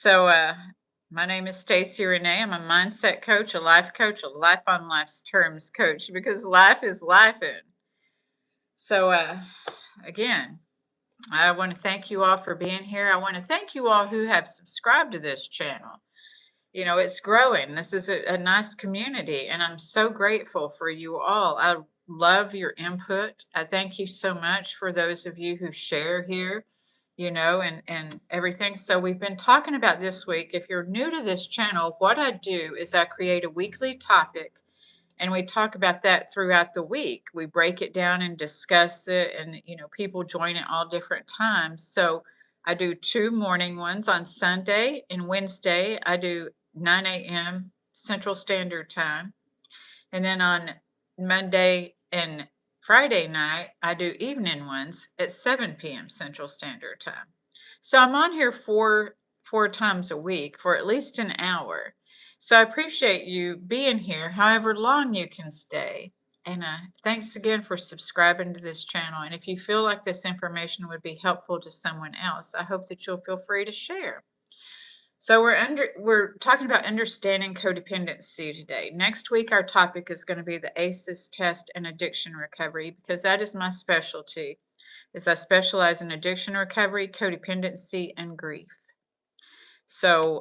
So, my name is Stacy Renee. I'm a mindset coach, a life on life's terms coach because life is life. So, again, I want to thank you all for being here. I want to thank you all who have subscribed to this channel. It's growing. This is a nice community, and I'm so grateful for you all. I love your input. I thank you so much for those of you who share here, and everything. So we've been talking about this week. If you're new to this channel, what I do is I create a weekly topic and we talk about that throughout the week. We break it down and discuss it, and people join at all different times. So I do two morning ones on Sunday and Wednesday. I do 9 a.m. Central Standard Time. And then on Monday and Friday night, I do evening ones at 7 p.m. Central Standard Time. So I'm on here four times a week for at least an hour. So I appreciate you being here, however long you can stay. And thanks again for subscribing to this channel. And if you feel like this information would be helpful to someone else, I hope that you'll feel free to share. So we're talking about understanding codependency today. Next week our topic is going to be the ACEs test and addiction recovery because that is my specialty. Is I specialize in addiction recovery, codependency, and grief. So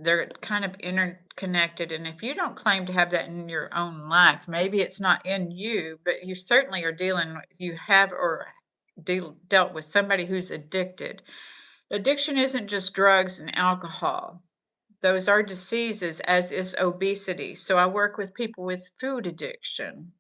they're kind of interconnected, and if you don't claim to have that in your own life, maybe it's not in you, but you certainly are you have or dealt with somebody who's addicted. Addiction isn't just drugs and alcohol. Those are diseases, as is obesity. So I work with people with food addiction.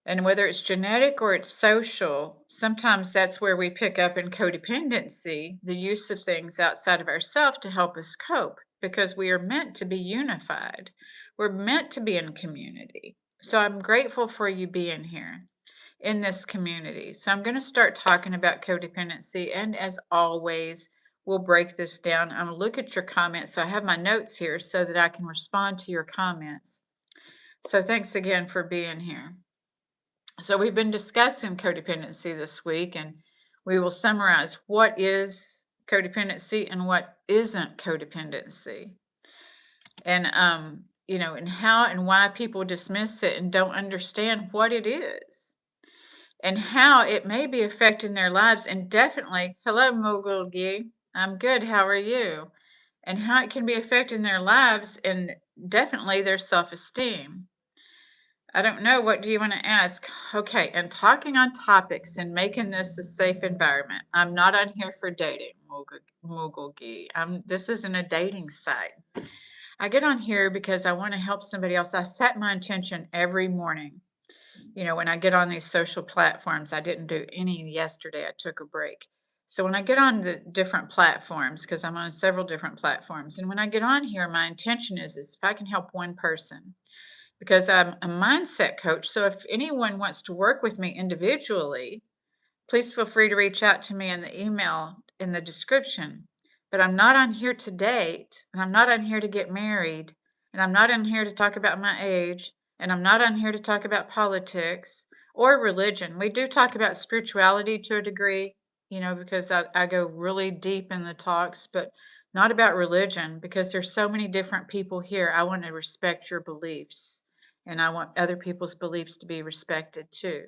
And whether it's genetic or it's social, sometimes that's where we pick up in codependency, the use of things outside of ourselves to help us cope, because we are meant to be unified. We're meant to be in community. So I'm grateful for you being here in this community. So I'm going to start talking about codependency. And as always, we'll break this down. I'm going to look at your comments. So I have my notes here so that I can respond to your comments. So thanks again for being here. So we've been discussing codependency this week, and we will summarize what is codependency and what isn't codependency. And and how and why people dismiss it and don't understand what it is and how it may be affecting their lives. And definitely, hello, Mogul Gee. I'm good. How are you? And how it can be affecting their lives and definitely their self esteem. I don't know. What do you want to ask? Okay. And talking on topics and making this a safe environment. I'm not on here for dating, Mogul Gee. This isn't a dating site. I get on here because I want to help somebody else. I set my intention every morning. When I get on these social platforms, I didn't do any yesterday. I took a break. So when I get on the different platforms, because I'm on several different platforms, and when I get on here, my intention is if I can help one person, because I'm a mindset coach. So if anyone wants to work with me individually, please feel free to reach out to me in the email in the description. But I'm not on here to date, and I'm not on here to get married, and I'm not on here to talk about my age, and I'm not on here to talk about politics or religion. We do talk about spirituality to a degree, because I go really deep in the talks, but not about religion, because there's so many different people here. I want to respect your beliefs, and I want other people's beliefs to be respected too.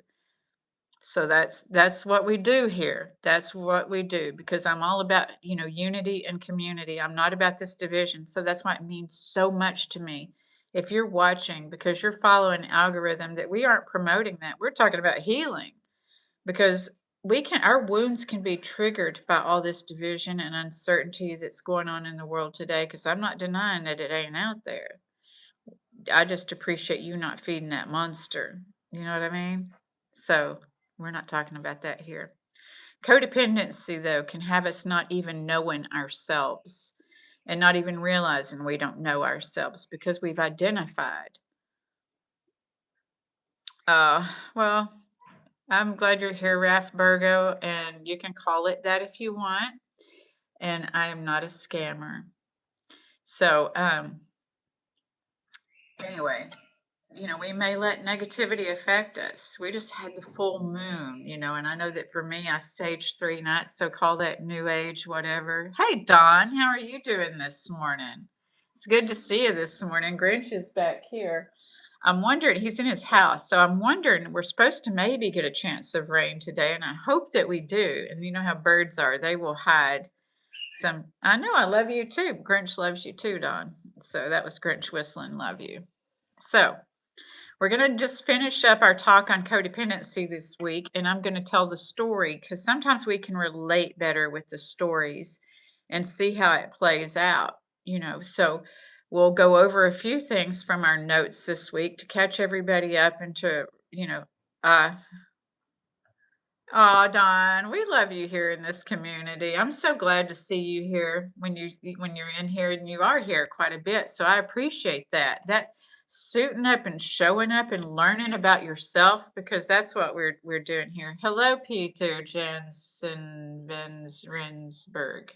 So that's what we do here. That's what we do, because I'm all about, unity and community. I'm not about this division. So that's why it means so much to me. If you're watching because you're following an algorithm, that we aren't promoting that. We're talking about healing, because our wounds can be triggered by all this division and uncertainty that's going on in the world today, because I'm not denying that it ain't out there. I just appreciate you not feeding that monster. You know what I mean? So we're not talking about that here. Codependency, though, can have us not even knowing ourselves and not even realizing we don't know ourselves because we've identified. Well, I'm glad you're here, Raf Virgo, and you can call it that if you want. And I am not a scammer. So, anyway, we may let negativity affect us. We just had the full moon, and I know that for me, I stage 3 nights, so call that new age, whatever. Hey, Don, how are you doing this morning? It's good to see you this morning. Grinch is back here. I'm wondering, he's in his house, so I'm wondering, we're supposed to maybe get a chance of rain today, and I hope that we do. And you know how birds are, they will hide some. I know, I love you too. Grinch loves you too, Don. So that was Grinch whistling, love you. So, we're going to just finish up our talk on codependency this week, and I'm going to tell the story because sometimes we can relate better with the stories and see how it plays out. So we'll go over a few things from our notes this week to catch everybody up and uh, oh, Don, we love you here in this community. I'm so glad to see you here when you're in here, and you are here quite a bit. So I appreciate that. That suiting up and showing up and learning about yourself, because that's what we're doing here. Hello, Peter Jensen Rensburg.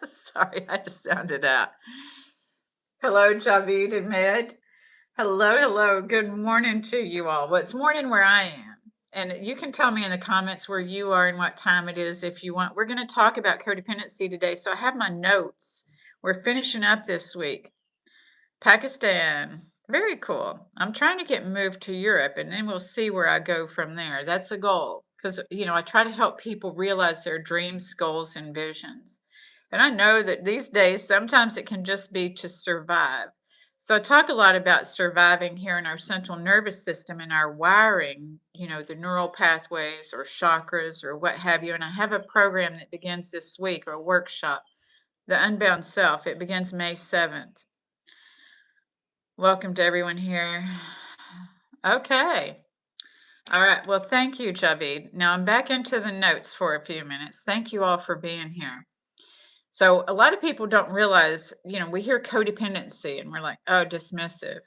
Sorry, I just sounded out. Hello, Javid Ahmed. Hello, hello. Good morning to you all. Well, it's morning where I am. And you can tell me in the comments where you are and what time it is if you want. We're going to talk about codependency today. So I have my notes. We're finishing up this week. Pakistan. Very cool. I'm trying to get moved to Europe, and then we'll see where I go from there. That's a goal because, I try to help people realize their dreams, goals, and visions. And I know that these days, sometimes it can just be to survive. So I talk a lot about surviving here in our central nervous system and our wiring, the neural pathways or chakras or what have you. And I have a program that begins this week, or a workshop, The Unbound Self. It begins May 7th. Welcome to everyone here. Okay. All right. Well, thank you, Javid. Now I'm back into the notes for a few minutes. Thank you all for being here. So a lot of people don't realize, we hear codependency and we're like, oh, dismissive.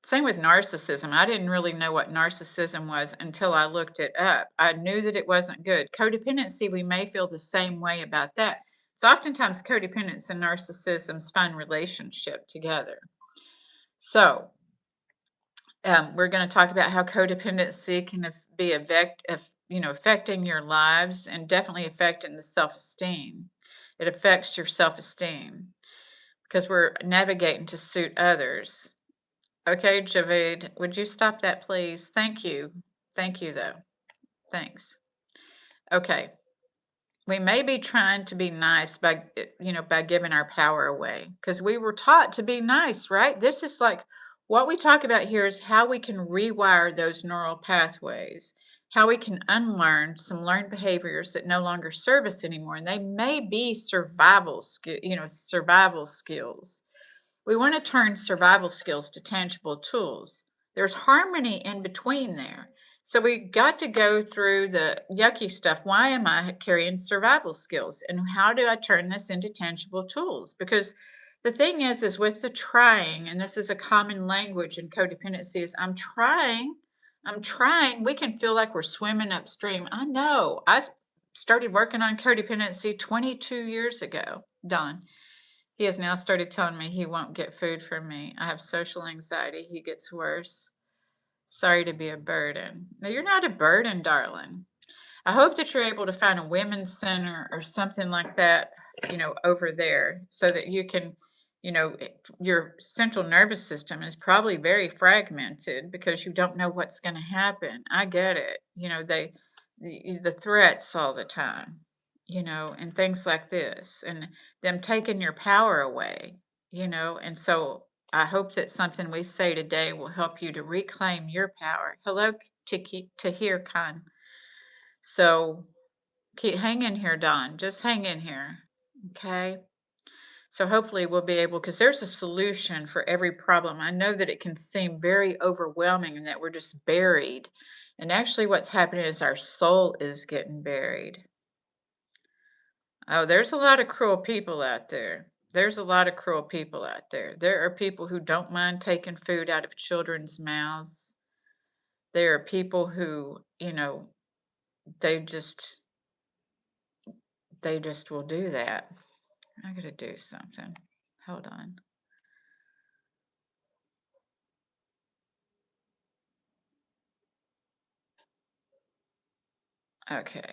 Same with narcissism. I didn't really know what narcissism was until I looked it up. I knew that it wasn't good. Codependency, we may feel the same way about that. So oftentimes codependence and narcissism's find relationship together. So we're going to talk about how codependency can be affecting your lives, and definitely affecting the self-esteem. It affects your self-esteem because we're navigating to suit others. Okay, Javed, would you stop that, please? Thank you. Thank you, though. Thanks. Okay. We may be trying to be nice by giving our power away, because we were taught to be nice, right? This is like what we talk about here is how we can rewire those neural pathways, how we can unlearn some learned behaviors that no longer serve us anymore. And they may be survival skills. We want to turn survival skills to tangible tools. There's harmony in between there. So we got to go through the yucky stuff. Why am I carrying survival skills? And how do I turn this into tangible tools? Because the thing is with the trying, and this is a common language in codependency, is I'm trying. We can feel like we're swimming upstream. I know. I started working on codependency 22 years ago, Don. He has now started telling me he won't get food from me. I have social anxiety. He gets worse. Sorry to be a burden. No, you're not a burden, darling. I hope that you're able to find a women's center or something like that, over there, so that you can, your central nervous system is probably very fragmented because you don't know what's going to happen. I get it. The threats all the time, and things like this, and them taking your power away, and so I hope that something we say today will help you to reclaim your power. Hello, Tahir Khan. So hang in here, Don. Just hang in here. Okay. So hopefully we'll be able, because there's a solution for every problem. I know that it can seem very overwhelming and that we're just buried. And actually what's happening is our soul is getting buried. Oh, there's a lot of cruel people out there. There's a lot of cruel people out there. There are people who don't mind taking food out of children's mouths. There are people who, they just will do that. I gotta do something. Hold on. Okay.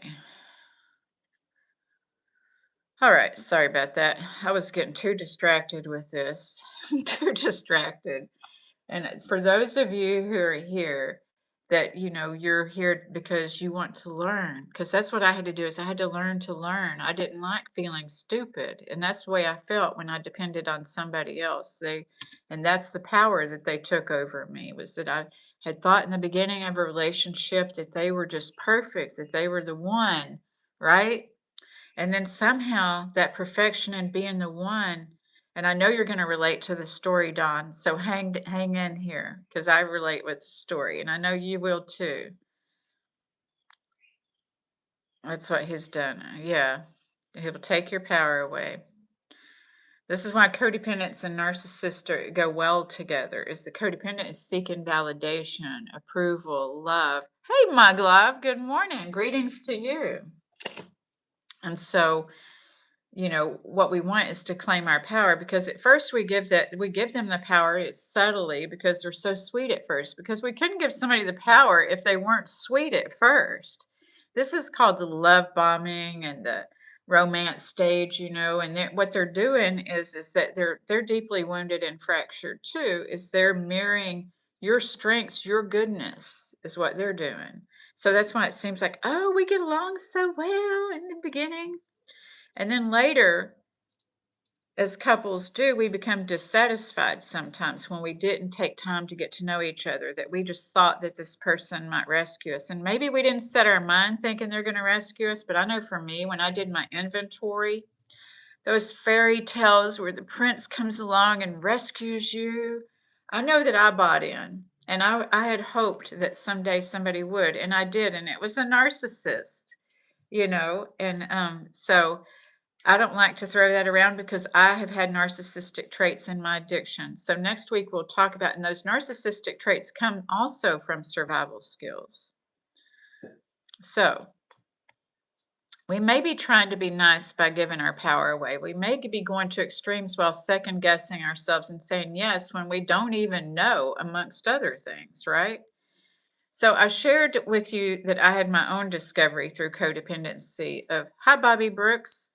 All right. Sorry about that. I was getting too distracted with this. Too distracted. And for those of you who are here, that you're here because you want to learn, because that's what I had to do is I had to learn to learn. I didn't like feeling stupid, and that's the way I felt when I depended on somebody else. And that's the power that they took over me, was that I had thought in the beginning of a relationship that they were just perfect, that they were the one, right? And then somehow that perfection and being the one, and I know you're going to relate to the story, Don. So hang in here because I relate with the story, and I know you will too. That's what he's done. Yeah, he will take your power away. This is why codependence and narcissist go well together. Is the codependent is seeking validation, approval, love. Hey, my love. Good morning. Greetings to you. And so what we want is to claim our power, because at first we give them the power, it's subtly, because they're so sweet at first, because we couldn't give somebody the power if they weren't sweet at first. This is called the love bombing and the romance stage, and what they're doing is that they're deeply wounded and fractured too, is they're mirroring your strengths, your goodness is what they're doing. So that's why it seems like, oh, we get along so well in the beginning, and then later, as couples do, we become dissatisfied sometimes when we didn't take time to get to know each other, that we just thought that this person might rescue us. And maybe we didn't set our mind thinking they're going to rescue us. But I know for me, when I did my inventory, those fairy tales where the prince comes along and rescues you, I know that I bought in. And I had hoped that someday somebody would. And I did. And it was a narcissist, And so I don't like to throw that around because I have had narcissistic traits in my addiction. So next week we'll talk about, and those narcissistic traits come also from survival skills. So we may be trying to be nice by giving our power away. We may be going to extremes while second guessing ourselves and saying yes when we don't even know, amongst other things, right? So I shared with you that I had my own discovery through codependency of, hi, Bobby Brooks,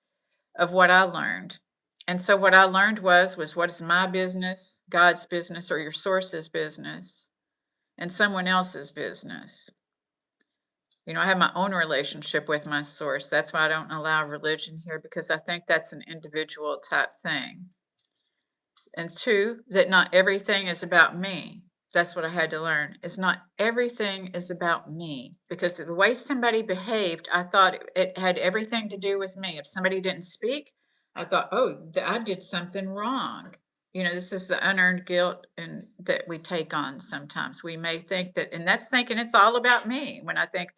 of what I learned. And so what I learned was what is my business, God's business, or your source's business, and someone else's business. I have my own relationship with my source. That's why I don't allow religion here, because I think that's an individual type thing. And two, that not everything is about me. That's what I had to learn. Is not everything is about me, because the way somebody behaved, I thought it had everything to do with me. If somebody didn't speak, I thought, oh, I did something wrong. This is the unearned guilt and that we take on sometimes. We may think that, and that's thinking it's all about me, when I think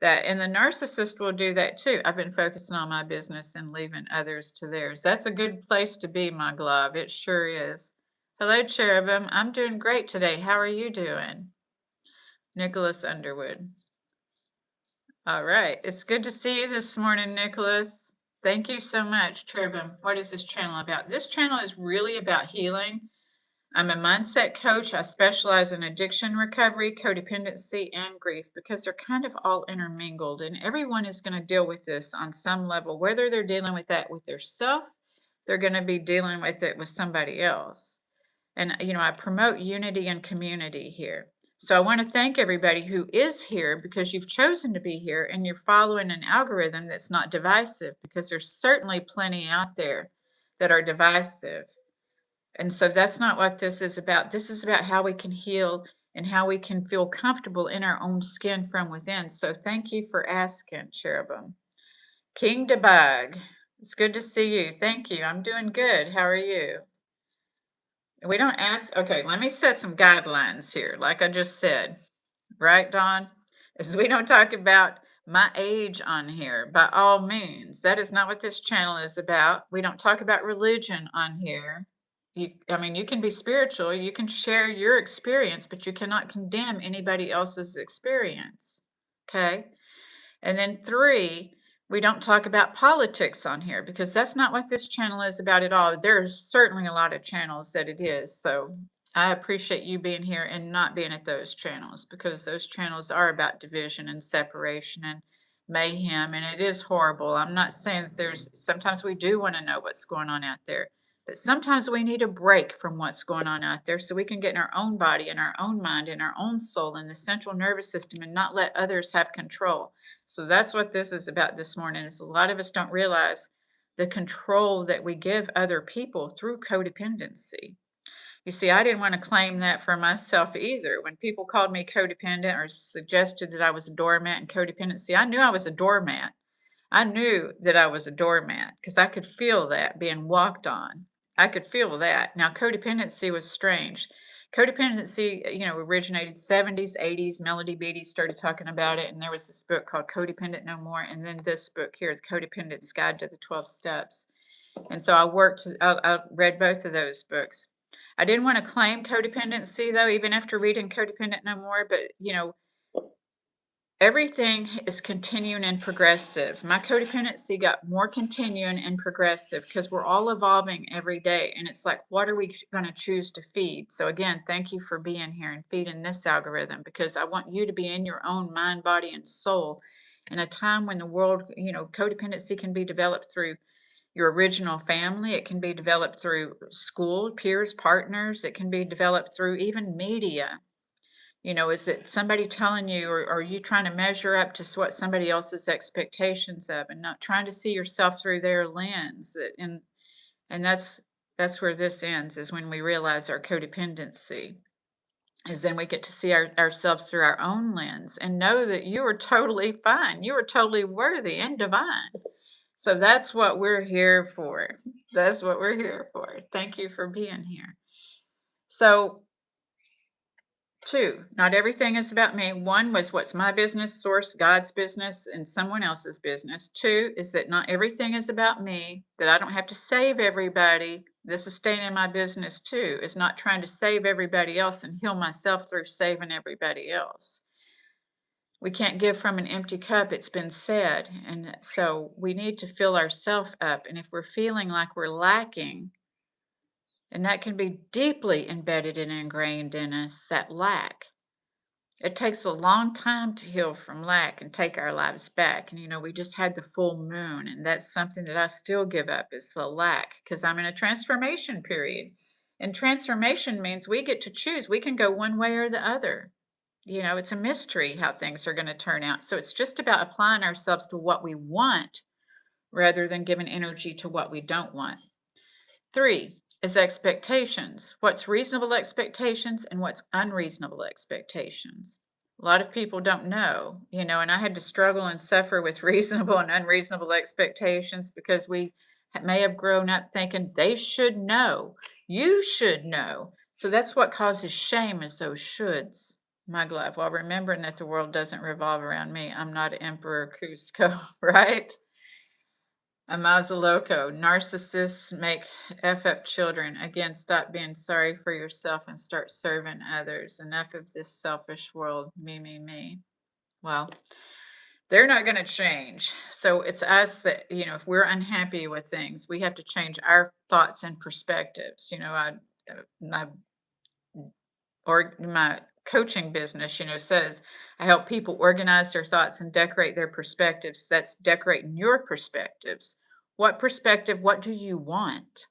that, and the narcissist will do that too. I've been focusing on my business and leaving others to theirs. That's a good place to be, my glove. It sure is. Hello, Cherubim. I'm doing great today. How are you doing? Nicholas Underwood. All right. It's good to see you this morning, Nicholas. Thank you so much, Cherubim. What is this channel about? This channel is really about healing. I'm a mindset coach. I specialize in addiction recovery, codependency, and grief, because they're kind of all intermingled, and everyone is going to deal with this on some level. Whether they're dealing with that with their self, they're going to be dealing with it with somebody else. And, I promote unity and community here. So I want to thank everybody who is here, because you've chosen to be here and you're following an algorithm that's not divisive, because there's certainly plenty out there that are divisive. And so that's not what this is about. This is about how we can heal and how we can feel comfortable in our own skin from within. So thank you for asking, Cherubim. King Debug, it's good to see you. Thank you. I'm doing good. How are you? We don't ask. Okay, let me set some guidelines here, like I just said. Right, Dawn? Is we don't talk about my age on here, by all means. That is not what this channel is about. We don't talk about religion on here. You can be spiritual, you can share your experience, but you cannot condemn anybody else's experience. Okay? And then three, we don't talk about politics on here, because that's not what this channel is about at all. There's certainly a lot of channels that it is. So I appreciate you being here and not being at those channels, because those channels are about division and separation mayhem, and it is horrible. I'm not saying that sometimes we do want to know what's going on out there, but sometimes we need a break from what's going on out there so we can get in our own body, in our own mind, in our own soul, in the central nervous system, and not let others have control. So that's what this is about this morning. Is a lot of us don't realize the control that we give other people through codependency. You see, I didn't want to claim that for myself either. When people called me codependent or suggested that I was a doormat in codependency, I knew I was a doormat. I knew that I was a doormat because I could feel that being walked on. I could feel that. Now, codependency was strange. Codependency, originated 70s, 80s. Melody Beattie started talking about it, and there was this book called Codependent No More, and then this book here, The Codependent's Guide to the 12 Steps. And so I read both of those books. I didn't want to claim codependency though, even after reading Codependent No More, but everything is continuing and progressive. My codependency got more continuing and progressive because we're all evolving every day. And it's like, what are we going to choose to feed? So again, thank you for being here and feeding this algorithm, because I want you to be in your own mind, body, and soul in a time when the world, codependency can be developed through your original family. It can be developed through school, peers, partners. It can be developed through even media. Is it somebody telling you, or are you trying to measure up to what somebody else's expectations of, and not trying to see yourself through their lens? And that's where this ends, is when we realize our codependency. Is then we get to see ourselves through our own lens and know that you are totally fine. You are totally worthy and divine. So that's what we're here for. That's what we're here for. Thank you for being here. So, 2, not everything is about me. 1 was, what's my business? Source, God's business, and someone else's business. 2 is that not everything is about me, that I don't have to save everybody. This is staying in my business too, is not trying to save everybody else and heal myself through saving everybody else. We can't give from an empty cup, it's been said. And so we need to fill ourselves up. And if we're feeling like we're lacking, and that can be deeply embedded and ingrained in us, that lack. It takes a long time to heal from lack and take our lives back. And, we just had the full moon, and that's something that I still give up, is the lack, because I'm in a transformation period. And transformation means we get to choose. We can go one way or the other. It's a mystery how things are going to turn out. So it's just about applying ourselves to what we want rather than giving energy to what we don't want. 3 is expectations. What's reasonable expectations and what's unreasonable expectations? A lot of people don't know, and I had to struggle and suffer with reasonable and unreasonable expectations because we may have grown up thinking they should know. You should know. So that's what causes shame, is those shoulds. My glove. While remembering that the world doesn't revolve around me, I'm not Emperor Cusco, right? A Mazzaloco. Narcissists make F up children. Again, stop being sorry for yourself and start serving others. Enough of this selfish world. Me, me, me. Well, they're not going to change. So it's us that, if we're unhappy with things, we have to change our thoughts and perspectives. My coaching business, says I help people organize their thoughts and decorate their perspectives. That's decorating your perspectives. What perspective? What do you want?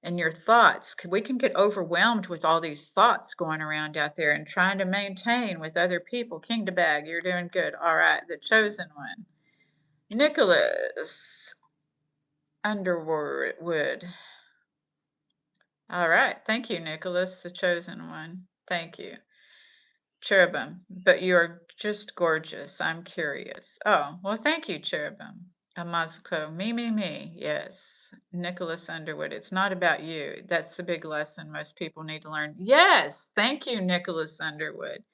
And your thoughts. We can get overwhelmed with all these thoughts going around out there and trying to maintain with other people. King to bag, you're doing good. All right, the chosen one. Nicholas Underwood. All right, thank you, Nicholas, the chosen one. Thank you. Cherubim, but you're just gorgeous. I'm curious. Oh, well, thank you, Cherubim. Amazko, me. Yes. Nicholas Underwood. It's not about you. That's the big lesson most people need to learn. Yes. Thank you, Nicholas Underwood.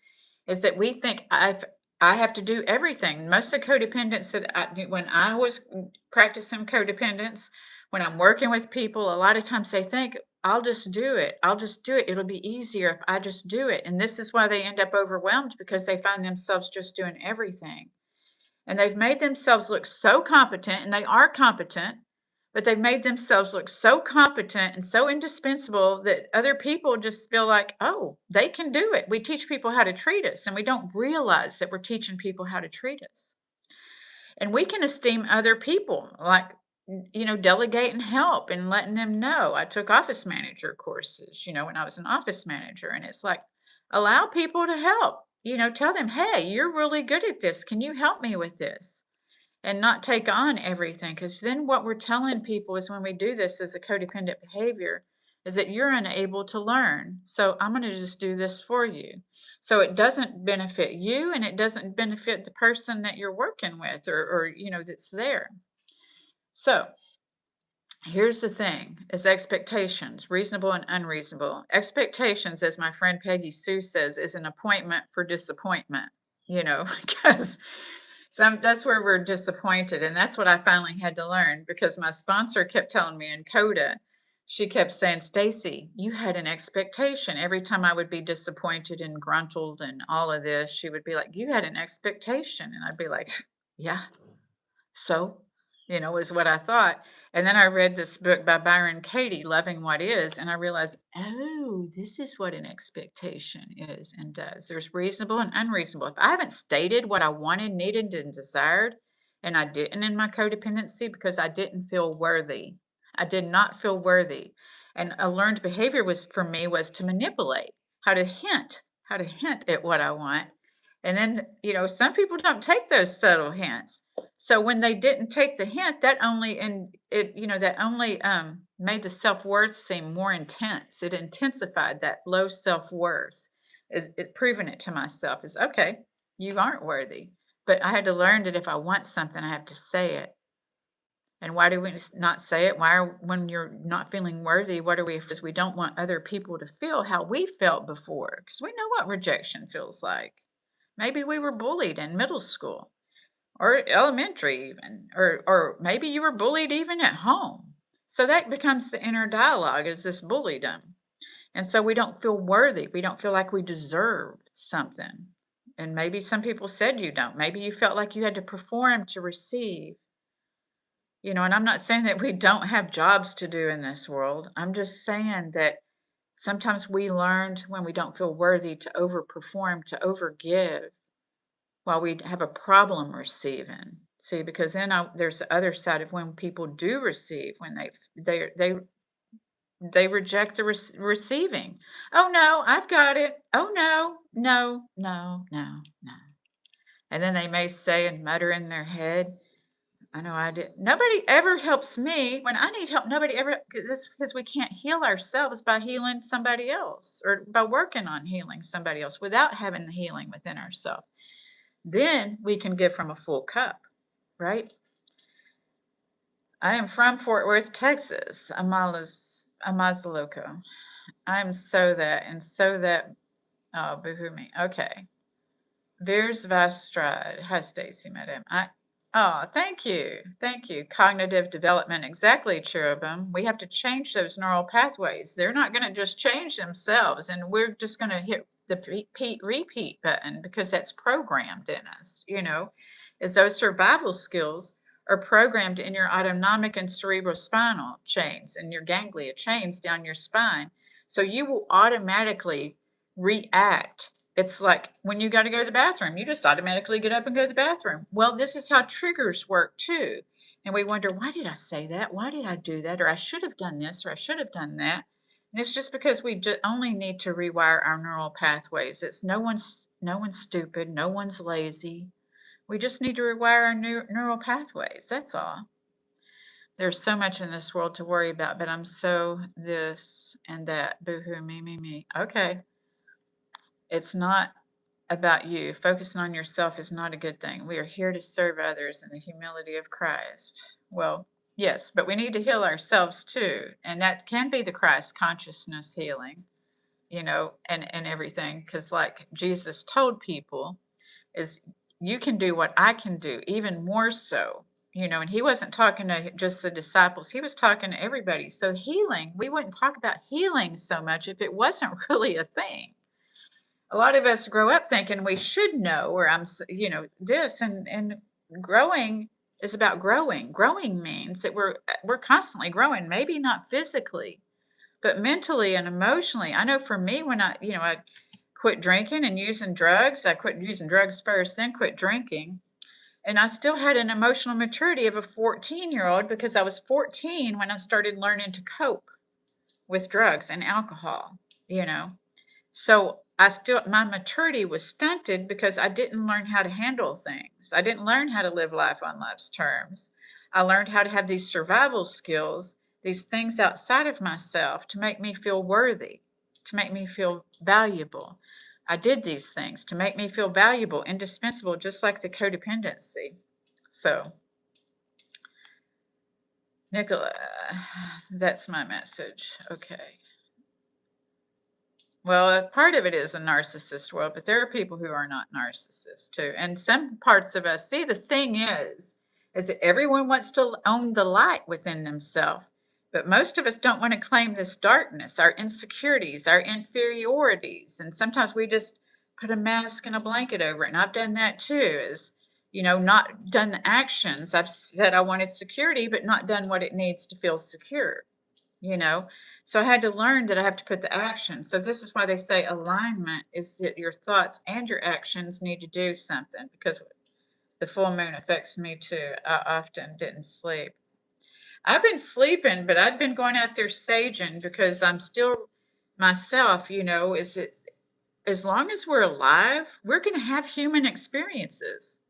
Is that we think I have to do everything. Most of the codependence that when I was practicing codependence, when I'm working with people, a lot of times they think, I'll just do it. I'll just do it. It'll be easier if I just do it. And this is why they end up overwhelmed, because they find themselves just doing everything. And they've made themselves look so competent, and they are competent, but they've made themselves look so competent and so indispensable that other people just feel like, oh, they can do it. We teach people how to treat us, and we don't realize that we're teaching people how to treat us. And we can esteem other people, like, delegate and help and letting them know. I took office manager courses, when I was an office manager, and it's like, allow people to help, tell them, hey, you're really good at this. Can you help me with this? And not take on everything. Because then what we're telling people is when we do this as a codependent behavior is that you're unable to learn. So I'm going to just do this for you. So it doesn't benefit you and it doesn't benefit the person that you're working with or that's there. So here's the thing is expectations, reasonable and unreasonable. Expectations, as my friend Peggy Sue says, is an appointment for disappointment, because that's where we're disappointed. And that's what I finally had to learn because my sponsor kept telling me in CODA, she kept saying, Stacy, you had an expectation. Every time I would be disappointed and gruntled and all of this, she would be like, you had an expectation. And I'd be like, yeah, so, is what I thought. And then I read this book by Byron Katie, Loving What Is, and I realized, oh, this is what an expectation is and does. There's reasonable and unreasonable. If I haven't stated what I wanted, needed, and desired, and I didn't in my codependency because I didn't feel worthy. I did not feel worthy. And a learned behavior was for me was to manipulate, how to hint at what I want. And then, some people don't take those subtle hints. So when they didn't take the hint, that only made the self-worth seem more intense. It intensified that low self-worth. It proving it to myself is okay, you aren't worthy. But I had to learn that if I want something, I have to say it. And why do we not say it? When you're not feeling worthy, what are we? Because we don't want other people to feel how we felt before. Because we know what rejection feels like. Maybe we were bullied in middle school or elementary even, or maybe you were bullied even at home. So that becomes the inner dialogue is this bulliedom. And so we don't feel worthy. We don't feel like we deserve something. And maybe some people said you don't. Maybe you felt like you had to perform to receive. And I'm not saying that we don't have jobs to do in this world. I'm just saying that sometimes we learned when we don't feel worthy to overperform, to overgive while we have a problem receiving. See, because then there's the other side of when people do receive, when they reject the receiving. Oh no, I've got it. Oh no, no, no, no, no. And then they may say and mutter in their head, I know I did. Nobody ever helps me when I need help. Nobody ever, this because we can't heal ourselves by healing somebody else or by working on healing somebody else without having the healing within ourselves. Then we can give from a full cup, right? I am from Fort Worth, Texas. Amazaloco. I'm so that and so that. Oh, boohoo me. Okay. Veers Vastrad. Hi, Stacy, madam. Thank you. Thank you. Cognitive development. Exactly, Cherubim. We have to change those neural pathways. They're not going to just change themselves, and we're just going to hit the repeat button because that's programmed in us, is those survival skills are programmed in your autonomic and cerebrospinal chains and your ganglia chains down your spine. So you will automatically react. It's like when you got to go to the bathroom, you just automatically get up and go to the bathroom. Well, this is how triggers work too. And we wonder, why did I say that? Why did I do that? Or I should have done this, or I should have done that. And it's just because we only need to rewire our neural pathways. It's no one's stupid, no one's lazy. We just need to rewire our neural pathways. That's all. There's so much in this world to worry about, but I'm so this and that. Boo-hoo, me, me, me. Okay. It's not about you. Focusing on yourself is not a good thing. We are here to serve others in the humility of Christ. Well, yes, but we need to heal ourselves too. And that can be the Christ consciousness healing, and everything. Because like Jesus told people is you can do what I can do, even more so. And he wasn't talking to just the disciples. He was talking to everybody. So healing, we wouldn't talk about healing so much if it wasn't really a thing. A lot of us grow up thinking we should know, or this and growing is about growing. Growing means that we're constantly growing, maybe not physically, but mentally and emotionally. I know for me, when I quit drinking and using drugs, I quit using drugs first, then quit drinking. And I still had an emotional maturity of a 14-year-old because I was 14 when I started learning to cope with drugs and alcohol, you know. So my maturity was stunted because I didn't learn how to handle things. I didn't learn how to live life on life's terms. I learned how to have these survival skills, these things outside of myself to make me feel worthy, to make me feel valuable. I did these things to make me feel valuable, indispensable, just like the codependency. So, Nicola, that's my message. Okay. Well, part of it is a narcissist world, but there are people who are not narcissists too. And some parts of us, see, the thing is that everyone wants to own the light within themselves. But most of us don't want to claim this darkness, our insecurities, our inferiorities. And sometimes we just put a mask and a blanket over it. And I've done that too, is, not done the actions. I've said I wanted security, but not done what it needs to feel secure, you know? So I had to learn that I have to put the action. So this is why they say alignment is that your thoughts and your actions need to do something, because the full moon affects me too. I often didn't sleep. I've been sleeping, but I'd been going out there saging because I'm still myself, is it as long as we're alive, we're going to have human experiences.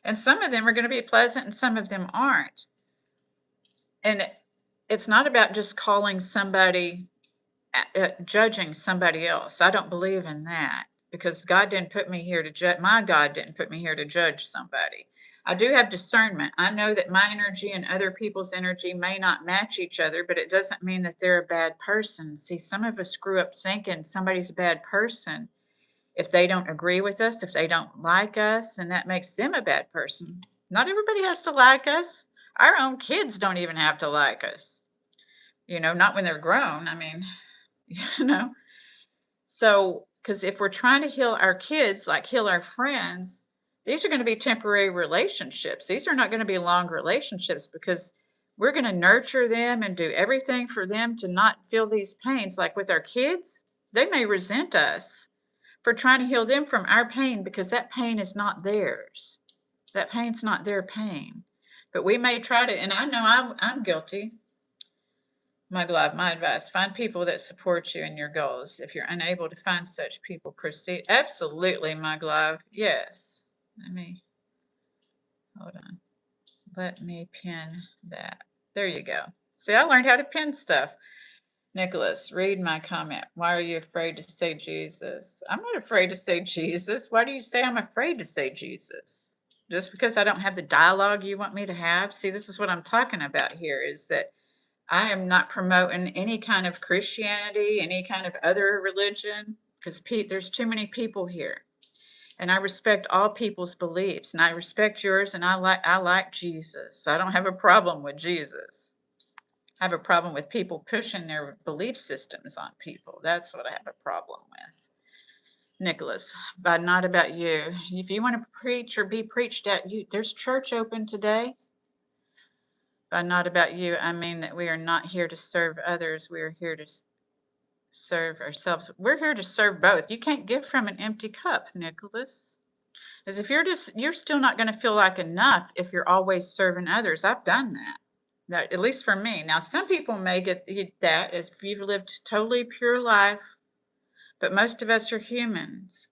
And some of them are going to be pleasant and some of them aren't. And it's not about just calling somebody, judging somebody else. I don't believe in that because God didn't put me here to judge. My God didn't put me here to judge somebody. I do have discernment. I know that my energy and other people's energy may not match each other, but it doesn't mean that they're a bad person. See, some of us grew up thinking somebody's a bad person if they don't agree with us, if they don't like us, and that makes them a bad person. Not everybody has to like us. Our own kids don't even have to like us, not when they're grown. I mean, you know. So, because if we're trying to heal our kids, like heal our friends, these are going to be temporary relationships. These are not going to be long relationships because we're going to nurture them and do everything for them to not feel these pains. Like with our kids, they may resent us for trying to heal them from our pain because that pain is not theirs. That pain's not their pain. But we may try to, and I know I'm guilty. My love, my advice, find people that support you in your goals. If you're unable to find such people, proceed. Absolutely, my love. Yes. Hold on. Let me pin that. There you go. See, I learned how to pin stuff. Nicholas, read my comment. Why are you afraid to say Jesus? I'm not afraid to say Jesus. Why do you say I'm afraid to say Jesus? Just because I don't have the dialogue you want me to have? See, this is what I'm talking about here, is that I am not promoting any kind of Christianity, any kind of other religion, because there's too many people here. And I respect all people's beliefs, and I respect yours, and I like Jesus. I don't have a problem with Jesus. I have a problem with people pushing their belief systems on people. That's what I have a problem with. Nicholas, but not about you. If you want to preach or be preached at, there's church open today. By not about you, I mean that we are not here to serve others. We are here to serve ourselves. We're here to serve both. You can't give from an empty cup, Nicholas. Because if you're still not going to feel like enough if you're always serving others. I've done that. That, at least for me. Now, some people may get that if you've lived totally pure life, but most of us are humans.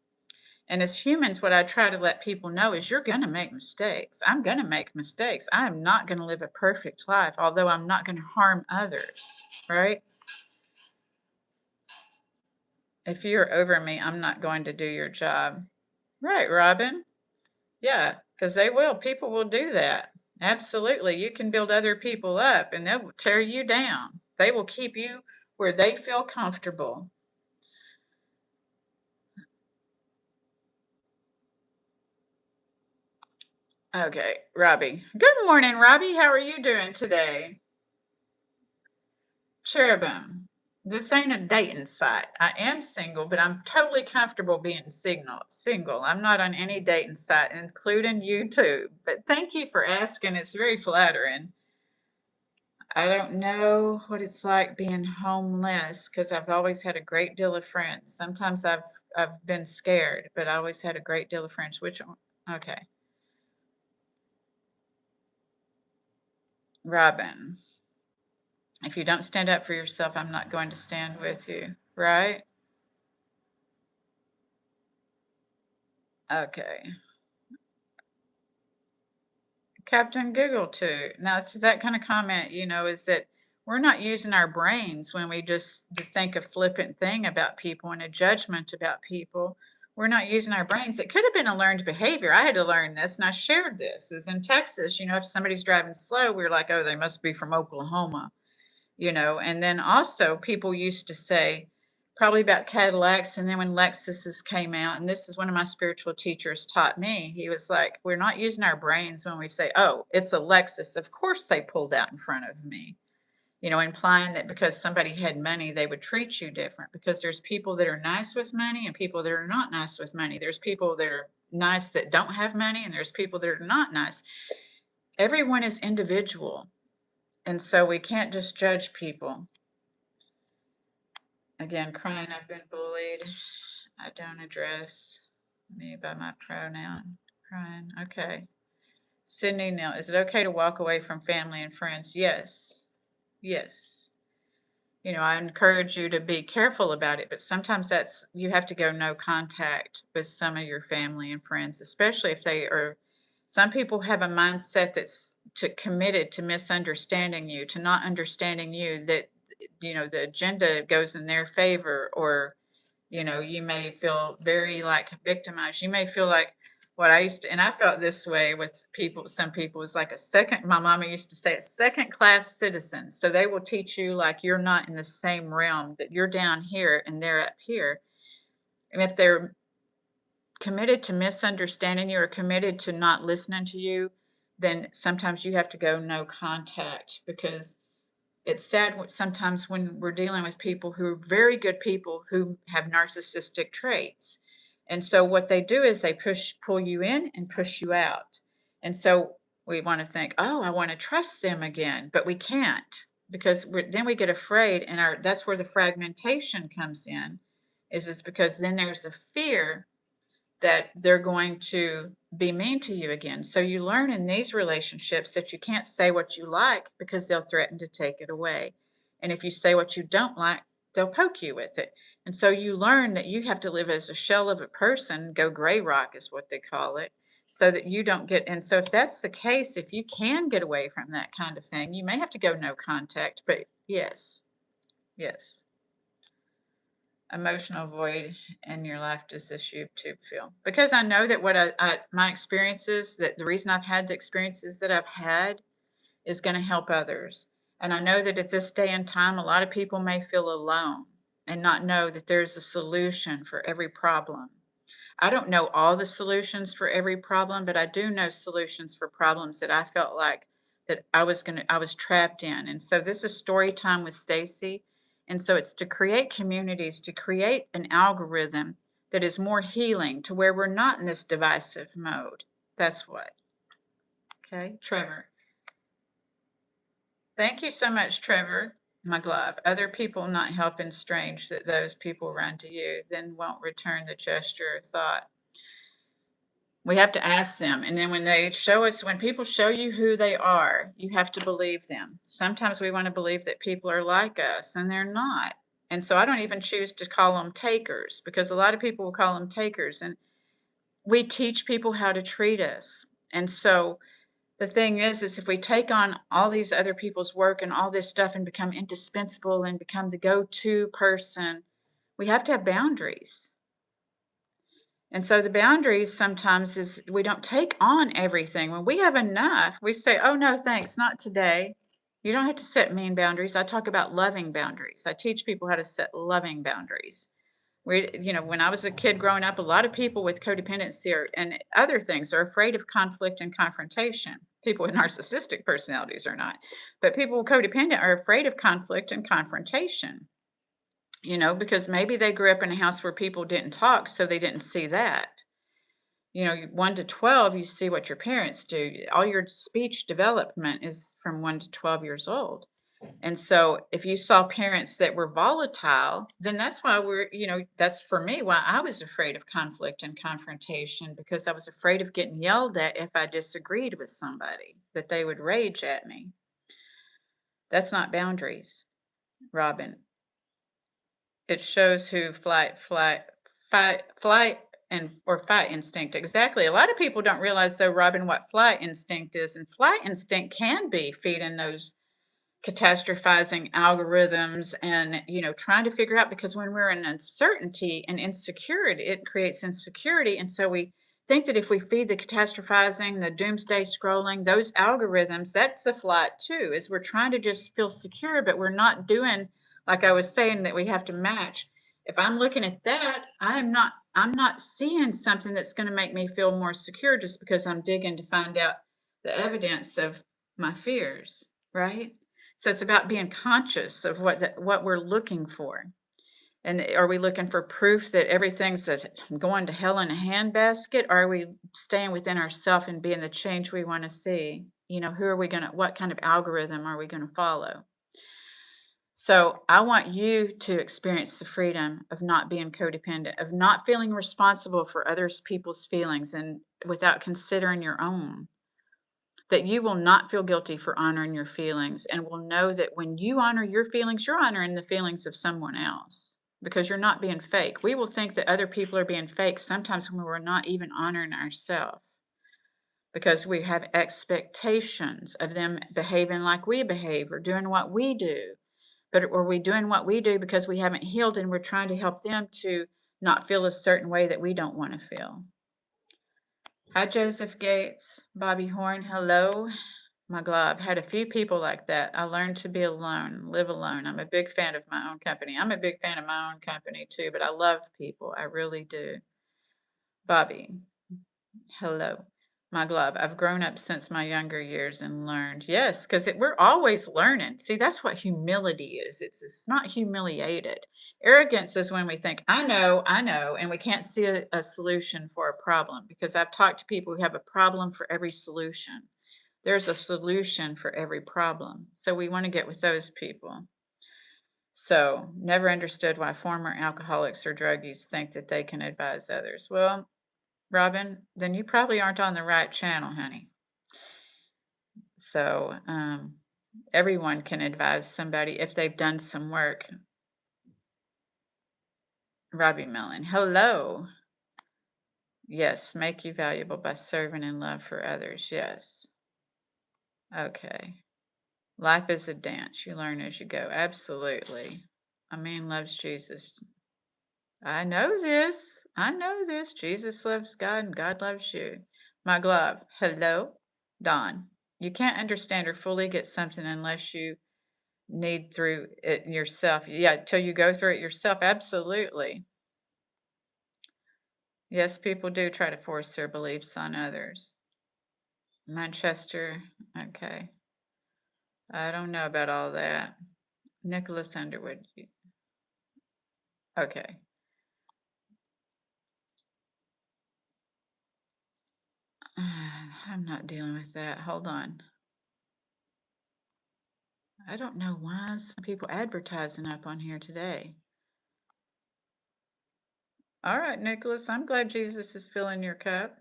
And as humans, what I try to let people know is you're going to make mistakes. I'm going to make mistakes. I am not going to live a perfect life, although I'm not going to harm others, right? If you're over me, I'm not going to do your job. Right, Robin? Yeah, because they will. People will do that. Absolutely. You can build other people up and they'll tear you down. They will keep you where they feel comfortable. Okay, Robbie. Good morning, Robbie. How are you doing today? Cherubim. This ain't a dating site. I am single, but I'm totally comfortable being single. I'm not on any dating site, including YouTube. But thank you for asking. It's very flattering. I don't know what it's like being homeless because I've always had a great deal of friends. Sometimes I've been scared, but I always had a great deal of friends. Which one? Okay. Robin, if you don't stand up for yourself, I'm not going to stand with you, right? Okay. Captain Giggle too. Now, to that kind of comment, is that we're not using our brains when we just think a flippant thing about people and a judgment about people. We're not using our brains. It could have been a learned behavior. I had to learn this, and I shared this. Is in Texas, if somebody's driving slow, we're like, oh, they must be from Oklahoma. And then also people used to say probably about Cadillacs, and then when Lexuses came out, and this is one of my spiritual teachers taught me, he was like, we're not using our brains when we say, oh, it's a Lexus, of course they pulled out in front of me, implying that because somebody had money they would treat you different, because there's people that are nice with money and people that are not nice with money. There's people that are nice that don't have money, and there's people that are not nice. Everyone is individual, and so we can't just judge people. Again, crying, I've been bullied. I don't address me by my pronoun. Crying. Okay. Sydney Neal, is it okay to walk away from family and friends? Yes. Yes. I encourage you to be careful about it, but sometimes you have to go no contact with some of your family and friends, especially if they are. Some people have a mindset that's committed to misunderstanding you, to not understanding you, that, the agenda goes in their favor, or, you may feel very like victimized. You may feel like what I used to, and I felt this way with people, some people, is like my mama used to say, a second class citizen. So they will teach you like you're not in the same realm, that you're down here and they're up here. And if they're committed to misunderstanding you or committed to not listening to you, then sometimes you have to go no contact, because it's sad sometimes when we're dealing with people who are very good people who have narcissistic traits. And so what they do is they pull you in and push you out. And so we want to think, oh, I want to trust them again, but we can't, because then we get afraid, and that's where the fragmentation comes in. Is because then there's a fear that they're going to be mean to you again. So you learn in these relationships that you can't say what you like, because they'll threaten to take it away. And if you say what you don't like, they'll poke you with it. And so you learn that you have to live as a shell of a person, go gray rock is what they call it, so that you don't get. And so if that's the case, if you can get away from that kind of thing, you may have to go no contact. But yes, yes. Emotional void in your life does this YouTube feel? Because I know that my experiences, that the reason I've had the experiences that I've had is going to help others. And I know that at this day and time, a lot of people may feel alone and not know that there's a solution for every problem. I don't know all the solutions for every problem, but I do know solutions for problems that I felt like that I was trapped in. And so this is story time with Stacy. And so it's to create communities, to create an algorithm that is more healing, to where we're not in this divisive mode. That's what. Okay, Trevor. Thank you so much, Trevor. My glove. Other people not helping, strange that those people run to you, then won't return the gesture or thought. We have to ask them. And then when people show you who they are, you have to believe them. Sometimes we want to believe that people are like us, and they're not. And so I don't even choose to call them takers, because a lot of people will call them takers. And we teach people how to treat us. And so the thing is if we take on all these other people's work and all this stuff and become indispensable and become the go-to person, we have to have boundaries. And so the boundaries sometimes is we don't take on everything. When we have enough, we say, oh, no, thanks, not today. You don't have to set mean boundaries. I talk about loving boundaries. I teach people how to set loving boundaries. When I was a kid growing up, a lot of people with codependency and other things are afraid of conflict and confrontation. People with narcissistic personalities are not. But people with codependent are afraid of conflict and confrontation. Because maybe they grew up in a house where people didn't talk, so they didn't see that. 1 to 12, you see what your parents do. All your speech development is from 1 to 12 years old. And so if you saw parents that were volatile, then that's why that's for me why I was afraid of conflict and confrontation, because I was afraid of getting yelled at if I disagreed with somebody, that they would rage at me. That's not boundaries, Robin. It shows who flight and or fight instinct. Exactly. A lot of people don't realize though, Robin, what flight instinct is. And flight instinct can be feeding those catastrophizing algorithms and trying to figure out, because when we're in uncertainty and insecurity, it creates insecurity, and so we think that if we feed the catastrophizing, the doomsday scrolling, those algorithms, that's the flight too, is we're trying to just feel secure, but we're not doing, like I was saying, that we have to match. If I'm looking at that, I'm not seeing something that's going to make me feel more secure just because I'm digging to find out the evidence of my fears, right? So it's about being conscious of what we're looking for. And are we looking for proof that everything's going to hell in a handbasket? Or are we staying within ourselves and being the change we want to see? Who are we going to, what kind of algorithm are we going to follow? So I want you to experience the freedom of not being codependent, of not feeling responsible for others people's feelings and without considering your own, that you will not feel guilty for honoring your feelings and will know that when you honor your feelings, you're honoring the feelings of someone else because you're not being fake. We will think that other people are being fake sometimes when we're not even honoring ourselves because we have expectations of them behaving like we behave or doing what we do. But are we doing what we do because we haven't healed and we're trying to help them to not feel a certain way that we don't want to feel? Hi, Joseph Gates, Bobby Horn. Hello. My glove had a few people like that. I learned to be alone, live alone. I'm a big fan of my own company. I'm a big fan of my own company too, but I love people. I really do. Bobby, hello. My glove. I've grown up since my younger years and learned. Yes, because we're always learning. See, that's what humility is. It's not humiliated. Arrogance is when we think, I know, and we can't see a solution for a problem. Because I've talked to people who have a problem for every solution. There's a solution for every problem. So we want to get with those people. So, never understood why former alcoholics or druggies think that they can advise others. Well, Robin, then you probably aren't on the right channel, honey. So, everyone can advise somebody if they've done some work. Robbie Mellon, hello. Yes, make you valuable by serving and love for others. Yes. Okay. Life is a dance. You learn as you go. Absolutely. A man loves Jesus. I know this. I know this. Jesus loves God and God loves you. My glove. Hello, Don. You can't understand or fully get something unless you need through it yourself. Yeah, till you go through it yourself. Absolutely. Yes, people do try to force their beliefs on others. Manchester. Okay. I don't know about all that. Nicholas Underwood. Okay. I'm not dealing with that. Hold on. I don't know why some people advertising up on here today. All right, Nicholas, I'm glad Jesus is filling your cup.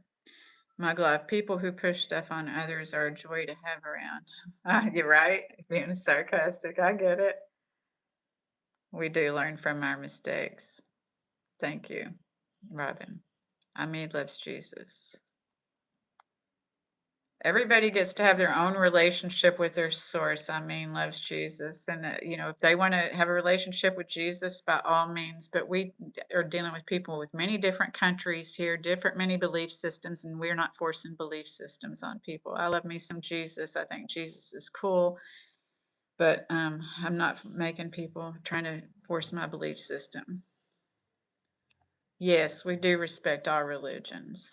My glove, people who push stuff on others are a joy to have around. You're right, being sarcastic. I get it. We do learn from our mistakes. Thank you, Robin. Ami loves Jesus. Everybody gets to have their own relationship with their source. I mean, loves Jesus. And, if they want to have a relationship with Jesus, by all means. But we are dealing with people with many different countries here, many belief systems, and we're not forcing belief systems on people. I love me some Jesus. I think Jesus is cool. But I'm not making people trying to force my belief system. Yes, we do respect all religions.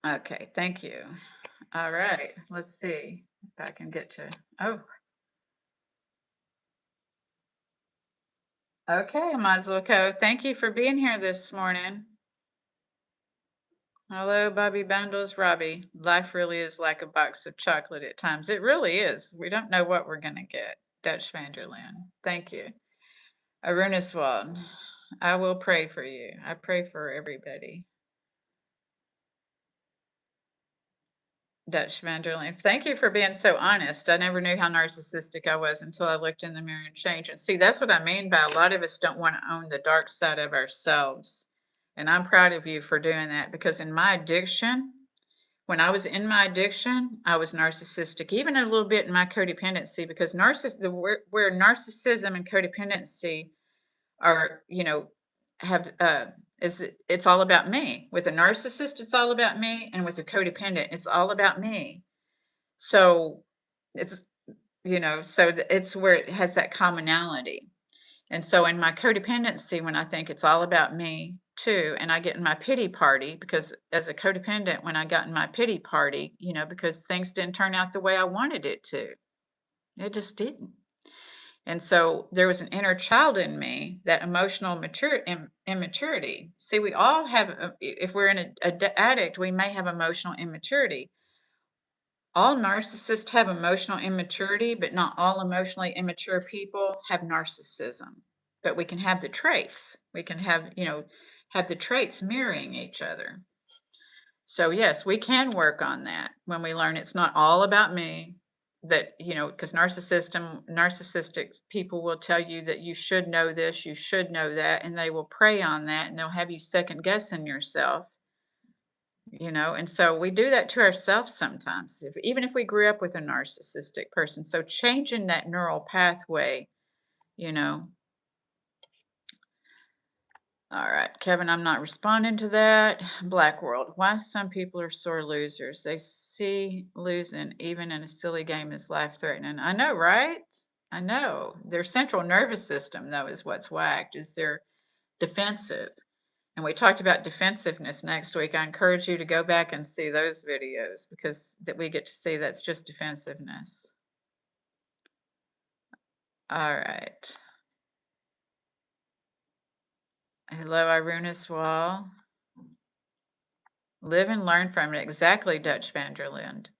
Okay, thank you. All right, let's see if I can get to. Oh, okay, Mazliko. Thank you for being here this morning. Hello, Bobby Bundles, Robbie. Life really is like a box of chocolate at times. It really is. We don't know what we're going to get. Dutch Vanderland. Thank you. Aruniswald, I will pray for you. I pray for everybody. Dutch Vanderland. Thank you for being so honest. I never knew how narcissistic I was until I looked in the mirror and changed. And see, that's what I mean by a lot of us don't want to own the dark side of ourselves. And I'm proud of you for doing that because in my addiction, when I was in my addiction, I was narcissistic, even a little bit in my codependency, because where narcissism and codependency are, have is that it's all about me. With a narcissist, it's all about me, and with a codependent, it's all about me. So it's it's where it has that commonality. And so in my codependency, when I think it's all about me too, and I get in my pity party, because as a codependent, when I got in my pity party, because things didn't turn out the way I wanted it to, it just didn't. And so there was an inner child in me, that emotional immaturity. See, we all have, if we're in addict, we may have emotional immaturity. All narcissists have emotional immaturity, but not all emotionally immature people have narcissism. But we can have the traits. We can have the traits mirroring each other. So yes, we can work on that when we learn it's not all about me. That, because narcissistic people will tell you that you should know this, you should know that, and they will prey on that, and they'll have you second guessing yourself. And so we do that to ourselves sometimes, even if we grew up with a narcissistic person. So changing that neural pathway, you know. All right, Kevin, I'm not responding to that. Black World, why some people are sore losers? They see losing, even in a silly game, is life threatening. I know, right? I know. Their central nervous system, though, is what's whacked, is they're defensive. And we talked about defensiveness next week. I encourage you to go back and see those videos because that we get to see that's just defensiveness. All right. Hello, Irunas Wall. Live and learn from it. Exactly, Dutch Vanderland.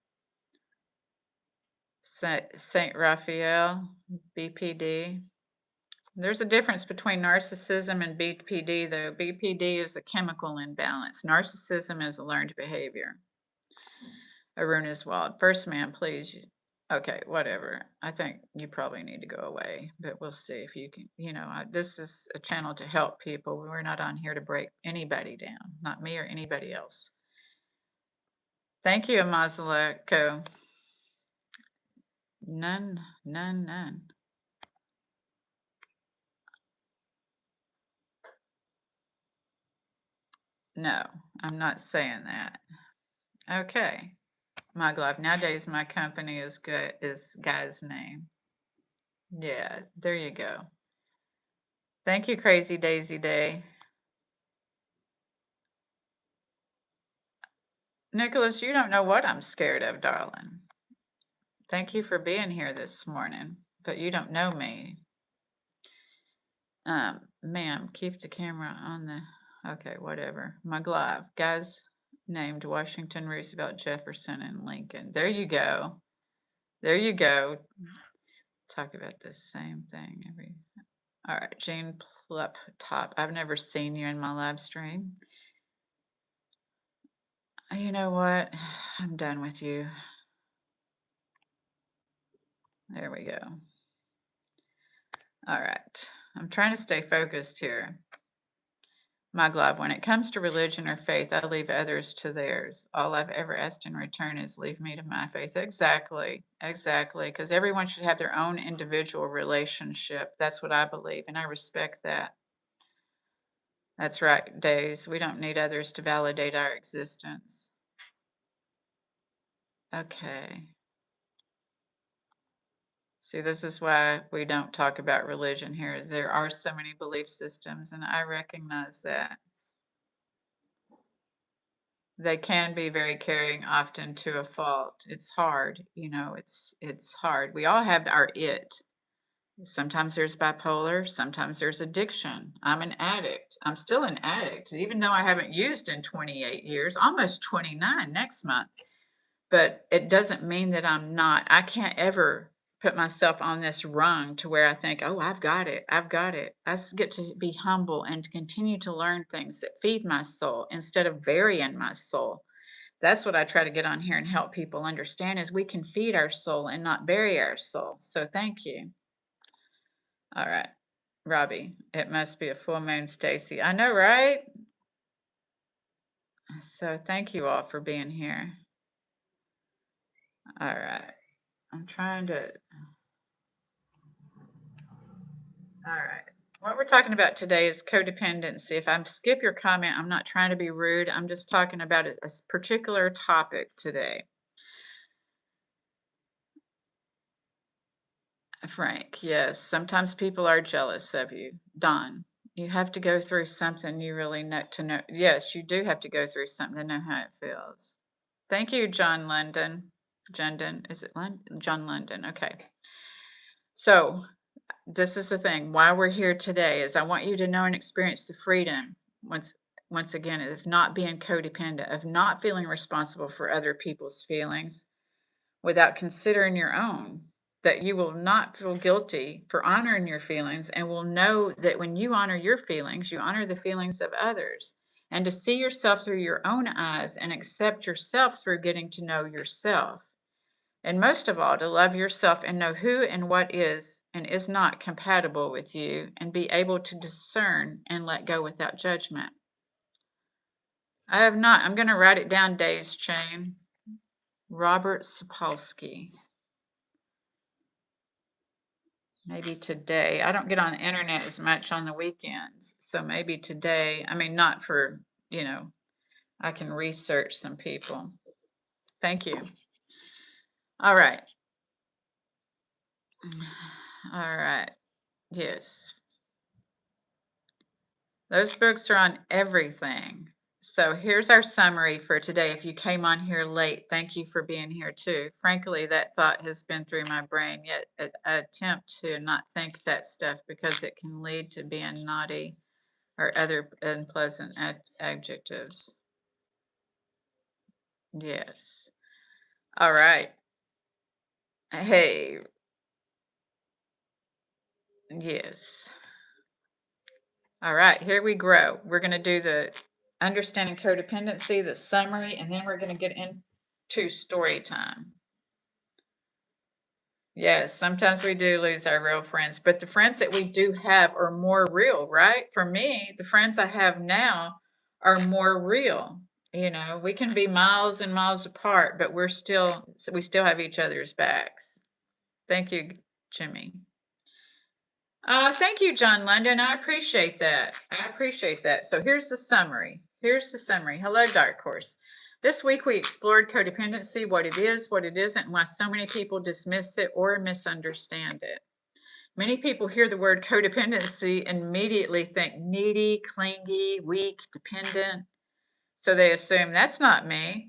Saint Raphael, BPD. There's a difference between narcissism and BPD, though. BPD is a chemical imbalance. Narcissism is a learned behavior. Arun is wild. First man, please. Okay, whatever. I think you probably need to go away, but we'll see if you can. This is a channel to help people. We're not on here to break anybody down, not me or anybody else. Thank you, Amazaleko. None. No, I'm not saying that. Okay. My glove. Nowadays, my company is good. Is guy's name. Yeah, there you go. Thank you, Crazy Daisy Day. Nicholas, you don't know what I'm scared of, darling. Thank you for being here this morning, but you don't know me. Ma'am, keep the camera on the. Okay, whatever. My glove. Guys named Washington, Roosevelt, Jefferson, and Lincoln. There you go. There you go. Talk about the same thing every. All right, Jean Plup Top. I've never seen you in my live stream. You know what? I'm done with you. There we go. All right. I'm trying to stay focused here. My glove, when it comes to religion or faith, I leave others to theirs. All I've ever asked in return is leave me to my faith. Exactly. Because everyone should have their own individual relationship. That's what I believe, and I respect that. That's right, Days. We don't need others to validate our existence. Okay. See, this is why we don't talk about religion here. There are so many belief systems, and I recognize that. They can be very caring, often to a fault. It's hard, it's hard. We all have our it. Sometimes there's bipolar, sometimes there's addiction. I'm an addict. I'm still an addict, even though I haven't used in 28 years, almost 29 next month. But it doesn't mean that I can't ever put myself on this rung to where I think, oh, I've got it. I get to be humble and continue to learn things that feed my soul instead of burying my soul. That's what I try to get on here and help people understand is we can feed our soul and not bury our soul. So thank you. All right. Robbie, it must be a full moon, Stacy. I know, right? So thank you all for being here. All right. I'm trying to. All right. What we're talking about today is codependency. If I skip your comment, I'm not trying to be rude. I'm just talking about a particular topic today. Frank, yes, sometimes people are jealous of you. Don, you have to go through something you really know to know. Yes, you do have to go through something to know how it feels. Thank you, John London. Jundon, is it London? John London. Okay. So this is the thing. Why we're here today is I want you to know and experience the freedom once again of not being codependent, of not feeling responsible for other people's feelings without considering your own, that you will not feel guilty for honoring your feelings and will know that when you honor your feelings, you honor the feelings of others. And to see yourself through your own eyes and accept yourself through getting to know yourself. And most of all, to love yourself and know who and what is and is not compatible with you and be able to discern and let go without judgment. I have not. I'm going to write it down, Days Chain. Robert Sapolsky. Maybe today. I don't get on the internet as much on the weekends. So maybe today, I mean, not for, I can research some people. Thank you. All right. All right. Yes. Those books are on everything. So here's our summary for today. If you came on here late, thank you for being here too. Frankly, that thought has been through my brain, yet I attempt to not think that stuff because it can lead to being naughty or other unpleasant adjectives. Yes. All right. Hey, yes. All right, here we grow. We're going to do the understanding codependency, the summary, and then we're going to get into story time. Yes, sometimes we do lose our real friends, but the friends that we do have are more real, right? For me, the friends I have now are more real. We can be miles and miles apart, but we still have each other's backs. Thank you, Jimmy. Thank you, John London. I appreciate that. So here's the summary. Hello, Dark Horse. This week we explored codependency, what it is, what it isn't, and why so many people dismiss it or misunderstand it. Many people hear the word codependency and immediately think needy, clingy, weak, dependent. So they assume that's not me.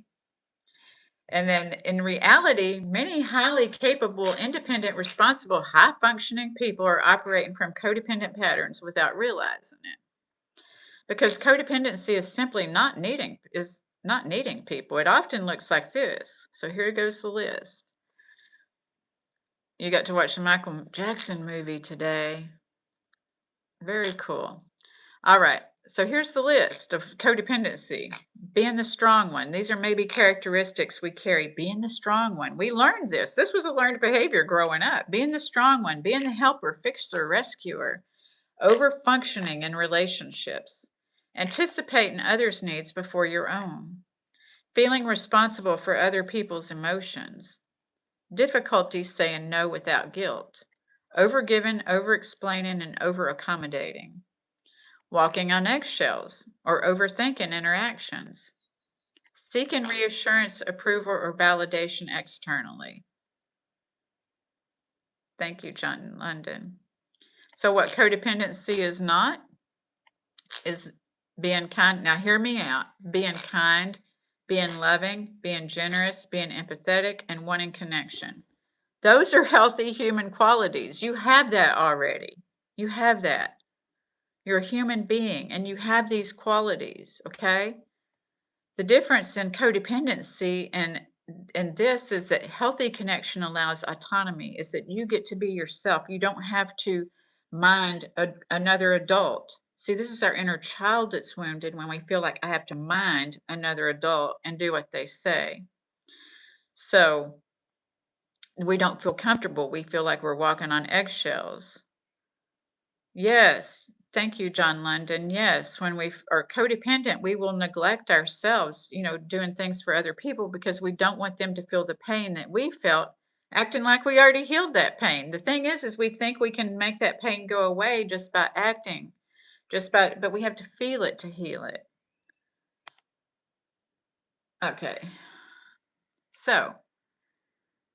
And then in reality, many highly capable, independent, responsible, high functioning people are operating from codependent patterns without realizing it. Because codependency is simply not needing people. It often looks like this. So here goes the list. You got to watch the Michael Jackson movie today. Very cool. All right. So here's the list of codependency. Being the strong one. These are maybe characteristics we carry. Being the strong one. We learned this. This was a learned behavior growing up. Being the strong one. Being the helper, fixer, rescuer. Over functioning in relationships. Anticipating others' needs before your own. Feeling responsible for other people's emotions. Difficulty saying no without guilt. Overgiving, over-explaining, and over-accommodating. Walking on eggshells or overthinking interactions. Seeking reassurance, approval, or validation externally. Thank you, John London. So what codependency is not is being kind. Now hear me out. Being kind, being loving, being generous, being empathetic, and wanting connection. Those are healthy human qualities. You have that already. You have that. You're a human being and you have these qualities, okay? The difference in codependency and this is that healthy connection allows autonomy, is that you get to be yourself. You don't have to mind another adult. See, this is our inner child that's wounded when we feel like I have to mind another adult and do what they say. So we don't feel comfortable. We feel like we're walking on eggshells. Yes. Thank you, John London. Yes. When we are codependent, we will neglect ourselves, doing things for other people because we don't want them to feel the pain that we felt, acting like we already healed that pain. The thing is we think we can make that pain go away just by acting, but we have to feel it to heal it. Okay. So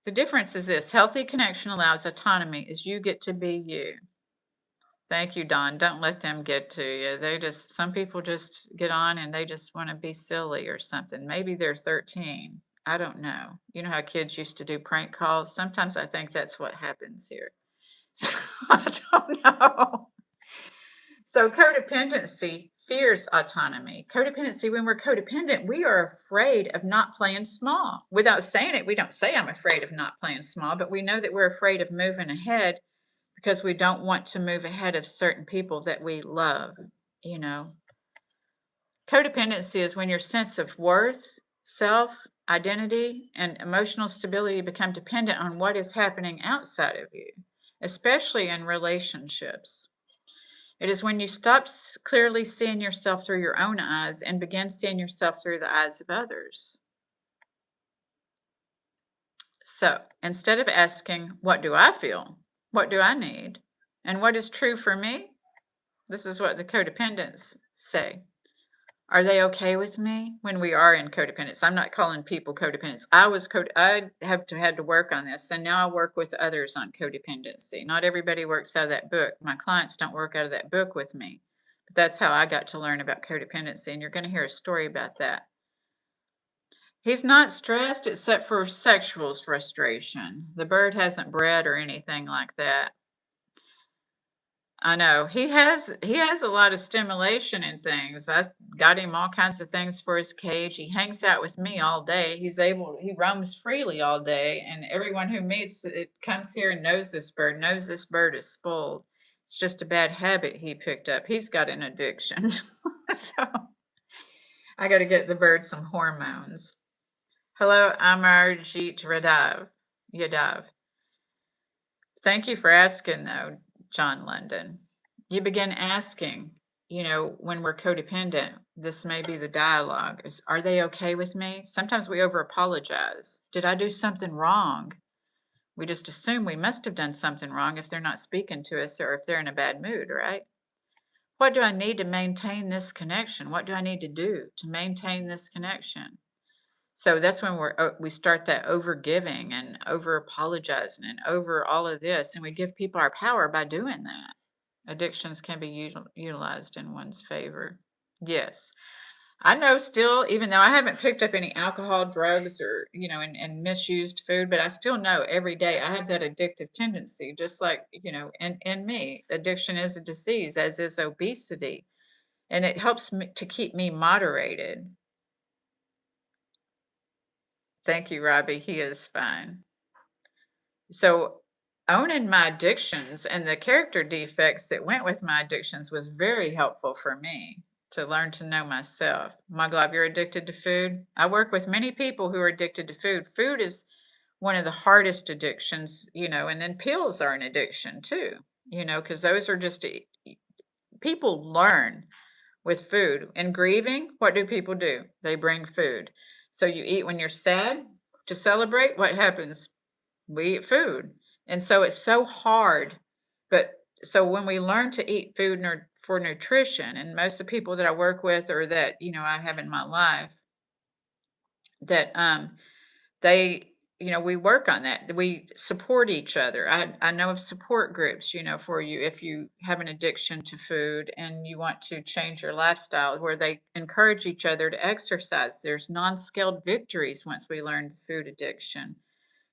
the difference is this: healthy connection allows autonomy as you get to be you. Thank you, Don. Don't let them get to you. Some people just get on and they just want to be silly or something. Maybe they're 13. I don't know. You know how kids used to do prank calls? Sometimes I think that's what happens here. So I don't know. So codependency fears autonomy. Codependency, when we're codependent, we are afraid of not playing small. Without saying it, we don't say I'm afraid of not playing small, but we know that we're afraid of moving ahead because we don't want to move ahead of certain people that we love, you know. Codependency is when your sense of worth, self, identity, and emotional stability become dependent on what is happening outside of you, especially in relationships. It is when you stop clearly seeing yourself through your own eyes and begin seeing yourself through the eyes of others. So instead of asking, what do I feel? What do I need? And what is true for me? This is what the codependents say. Are they okay with me when we are in codependence? I'm not calling people codependents. I had to work on this, and now I work with others on codependency. Not everybody works out of that book. My clients don't work out of that book with me, but that's how I got to learn about codependency. And you're going to hear a story about that. He's not stressed except for sexual frustration. The bird hasn't bred or anything like that. I know. He has a lot of stimulation and things. I got him all kinds of things for his cage. He hangs out with me all day. He roams freely all day, and everyone who meets it comes here and knows this bird is spoiled. It's just a bad habit he picked up. He's got an addiction. So I got to get the bird some hormones. Hello, Amarjeet Yadav. Thank you for asking, though, John London. You begin asking, when we're codependent, this may be the dialogue is, are they okay with me? Sometimes we over apologize. Did I do something wrong? We just assume we must have done something wrong if they're not speaking to us or if they're in a bad mood, right? What do I need to maintain this connection? What do I need to do to maintain this connection? So that's when we start that over giving and over apologizing and over all of this, and we give people our power by doing that. Addictions can be utilized in one's favor. Yes. I know still, even though I haven't picked up any alcohol, drugs, or, and misused food, but I still know every day I have that addictive tendency, just like, in me. Addiction is a disease, as is obesity. And it helps me to keep me moderated. Thank you, Robbie. He is fine. So owning my addictions and the character defects that went with my addictions was very helpful for me to learn to know myself. Mugglove, you're addicted to food? I work with many people who are addicted to food. Food is one of the hardest addictions, and then pills are an addiction too, because those are just people learn with food. In grieving, what do people do? They bring food. So you eat when you're sad to celebrate. What happens? We eat food. And so it's so hard. But so when we learn to eat food for nutrition, and most of the people that I work with or that, I have in my life, that they, we work on that. We support each other. I know of support groups, for you if you have an addiction to food and you want to change your lifestyle, where they encourage each other to exercise. There's non-scaled victories once we learn the food addiction.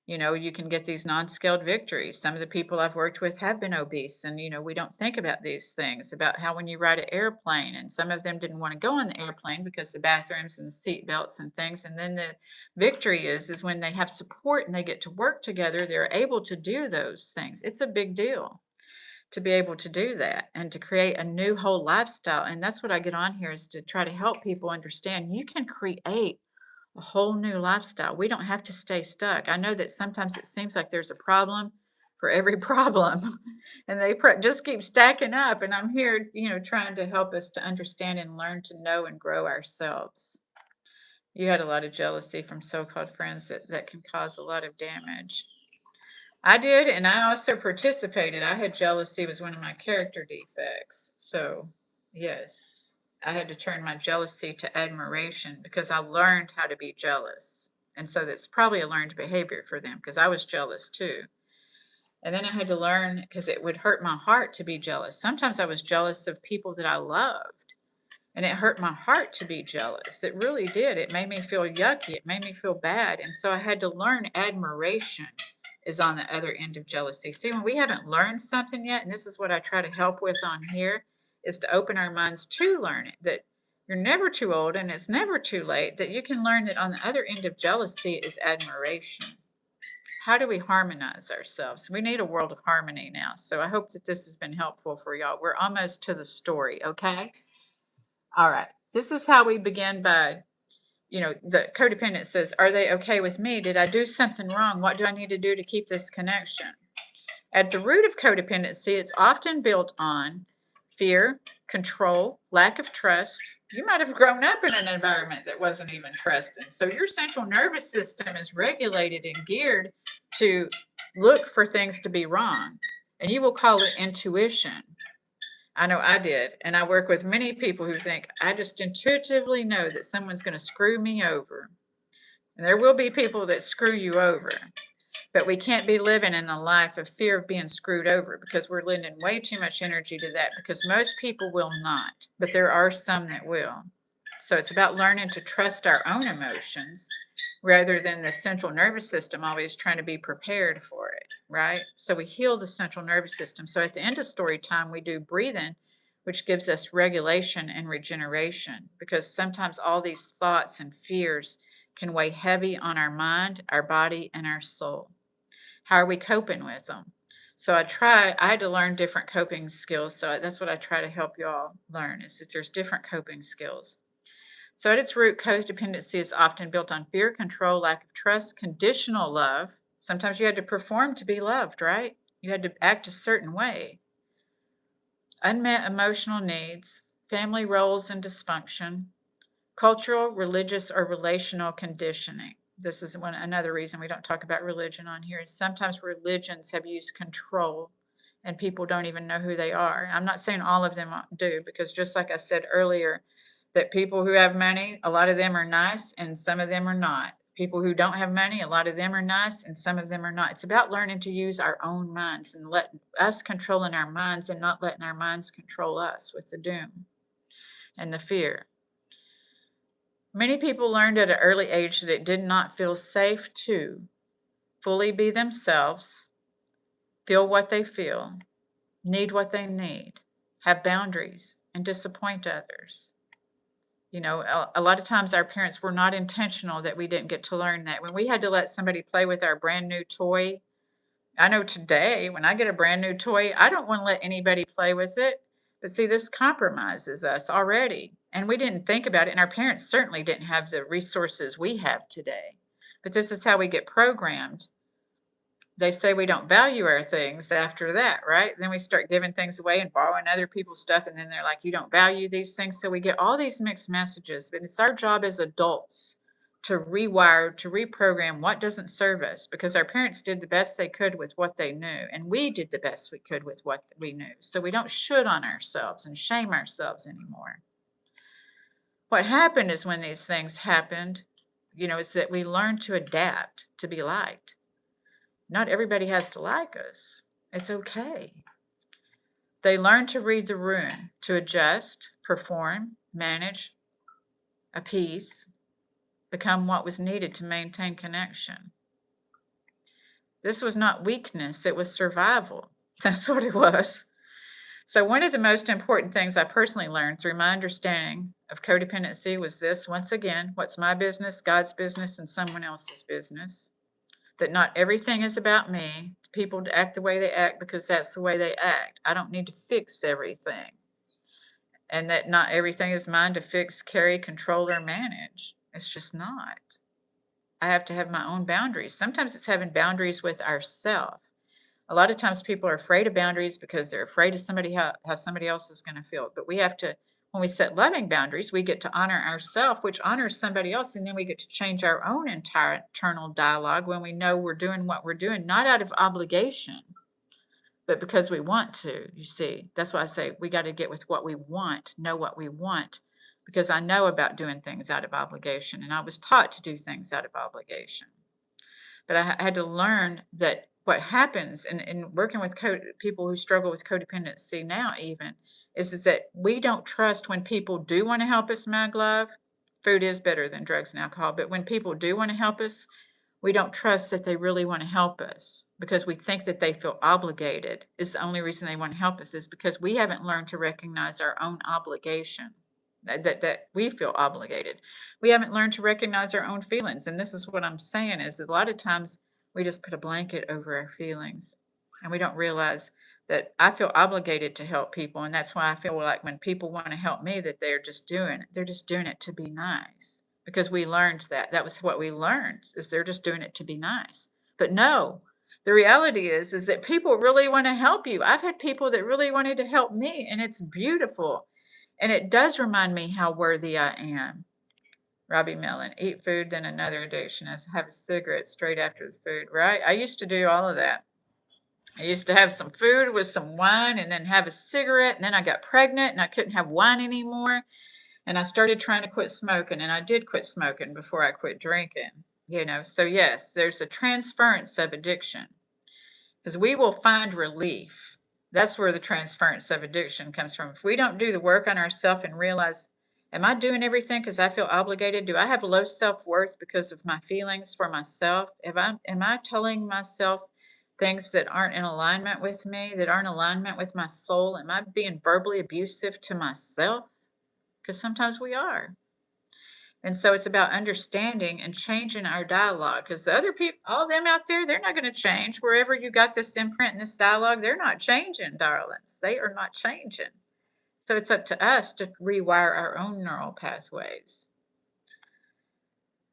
You can get these non-scaled victories. Some of the people I've worked with have been obese, and we don't think about these things, about how when you ride an airplane, and some of them didn't want to go on the airplane because the bathrooms and the seat belts and things. And then the victory is when they have support and they get to work together, they're able to do those things. It's a big deal. to be able to do that and to create a new whole lifestyle. And that's what I get on here is to try to help people understand you can create a whole new lifestyle. We don't have to stay stuck. I know that sometimes it seems like there's a problem for every problem and they just keep stacking up. And I'm here, trying to help us to understand and learn to know and grow ourselves. You had a lot of jealousy from so-called friends that can cause a lot of damage. I did, and I also participated. I had jealousy was one of my character defects. So, yes, I had to turn my jealousy to admiration because I learned how to be jealous. And so that's probably a learned behavior for them because I was jealous too. And then I had to learn because it would hurt my heart to be jealous. Sometimes I was jealous of people that I loved, and it hurt my heart to be jealous. It really did. It made me feel yucky. It made me feel bad. And so I had to learn admiration is on the other end of jealousy. See, when we haven't learned something yet, and this is what I try to help with on here, is to open our minds to learn it, that you're never too old and it's never too late, that you can learn that on the other end of jealousy is admiration. How do we harmonize ourselves? We need a world of harmony now. So I hope that this has been helpful for y'all. We're almost to the story, okay? All right. This is how we begin by, the codependent says, are they okay with me? Did I do something wrong? What do I need to do to keep this connection? At the root of codependency, it's often built on fear, control, lack of trust. You might have grown up in an environment that wasn't even trusting. So your central nervous system is regulated and geared to look for things to be wrong. And you will call it intuition. I know I did. And I work with many people who think, I just intuitively know that someone's going to screw me over. And there will be people that screw you over. But we can't be living in a life of fear of being screwed over because we're lending way too much energy to that because most people will not. But there are some that will. So it's about learning to trust our own emotions rather than the central nervous system always trying to be prepared for it, right? So we heal the central nervous system. So at the end of story time, we do breathing, which gives us regulation and regeneration because sometimes all these thoughts and fears can weigh heavy on our mind, our body, and our soul. How are we coping with them? So I had to learn different coping skills. So that's what I try to help y'all learn is that there's different coping skills. So at its root, codependency is often built on fear, control, lack of trust, conditional love. Sometimes you had to perform to be loved, right? You had to act a certain way. Unmet emotional needs, family roles and dysfunction, cultural, religious, or relational conditioning. This is another reason we don't talk about religion on here is sometimes religions have used control and people don't even know who they are. I'm not saying all of them do because just like I said earlier, that people who have money, a lot of them are nice and some of them are not. People who don't have money, a lot of them are nice and some of them are not. It's about learning to use our own minds and let us controlling our minds and not letting our minds control us with the doom and the fear. Many people learned at an early age that it did not feel safe to fully be themselves, feel what they feel, need what they need, have boundaries, and disappoint others. A lot of times our parents were not intentional that we didn't get to learn that. When we had to let somebody play with our brand new toy, I know today when I get a brand new toy, I don't want to let anybody play with it. But see, this compromises us already. And we didn't think about it. And our parents certainly didn't have the resources we have today. But this is how we get programmed. They say we don't value our things after that, right? Then we start giving things away and borrowing other people's stuff. And then they're like, you don't value these things. So we get all these mixed messages. But it's our job as adults to rewire, to reprogram what doesn't serve us because our parents did the best they could with what they knew. And we did the best we could with what we knew. So we don't should on ourselves and shame ourselves anymore. What happened is when these things happened, is that we learned to adapt, to be liked. Not everybody has to like us. It's okay. They learn to read the room, to adjust, perform, manage, appease, become what was needed to maintain connection. This was not weakness, it was survival. That's what it was. So one of the most important things I personally learned through my understanding of codependency was this, once again, what's my business, God's business, and someone else's business. that not everything is about me. People act the way they act because that's the way they act. I don't need to fix everything. And that not everything is mine to fix, carry, control, or manage. It's just not. I have to have my own boundaries. Sometimes it's having boundaries with ourselves. A lot of times people are afraid of boundaries because they're afraid of how somebody else is going to feel. But we have to, when we set loving boundaries, we get to honor ourselves, which honors somebody else. And then we get to change our own entire internal dialogue when we know we're doing what we're doing, not out of obligation, but because we want to. You see, that's why I say we got to get with what we want, know what we want, because I know about doing things out of obligation. And I was taught to do things out of obligation. But I had to learn that what happens in working with people who struggle with codependency now even is that we don't trust when people do want to help us, mag love. Food is better than drugs and alcohol, but when people do want to help us, we don't trust that they really want to help us because we think that they feel obligated. Is the only reason they want to help us is because we haven't learned to recognize our own obligation, that we feel obligated. We haven't learned to recognize our own feelings. And this is what I'm saying is that a lot of times we just put a blanket over our feelings and we don't realize that I feel obligated to help people. And that's why I feel like when people want to help me, that they're just doing it to be nice, because we learned that was what we learned, is they're just doing it to be nice. But no, the reality is that people really want to help you. I've had people that really wanted to help me, and it's beautiful. And it does remind me how worthy I am. Robbie Mellon, eat food, then another addiction is have a cigarette straight after the food, right? I used to do all of that. I used to have some food with some wine and then have a cigarette. And then I got pregnant and I couldn't have wine anymore. And I started trying to quit smoking. And I did quit smoking before I quit drinking. So yes, there's a transference of addiction because we will find relief. That's where the transference of addiction comes from. If we don't do the work on ourselves and realize, am I doing everything because I feel obligated? Do I have low self-worth because of my feelings for myself? Am I telling myself things that aren't in alignment with me, that aren't in alignment with my soul? Am I being verbally abusive to myself? Because sometimes we are. And so it's about understanding and changing our dialogue, because the other people, all them out there, they're not going to change. Wherever you got this imprint and this dialogue, they're not changing, darlings. They are not changing. So it's up to us to rewire our own neural pathways.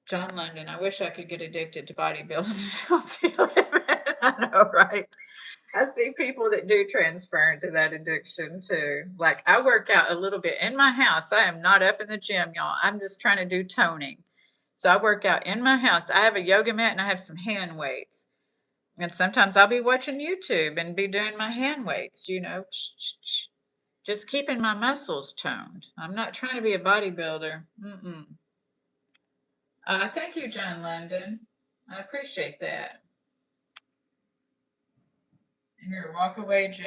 John London, I wish I could get addicted to bodybuilding. I know, right? I see people that do transfer into that addiction too. Like I work out a little bit in my house. I am not up in the gym, y'all. I'm just trying to do toning. So I work out in my house. I have a yoga mat and I have some hand weights. And sometimes I'll be watching YouTube and be doing my hand weights, just keeping my muscles toned. I'm not trying to be a bodybuilder. Thank you, John London. I appreciate that. Here, walk away, Joe.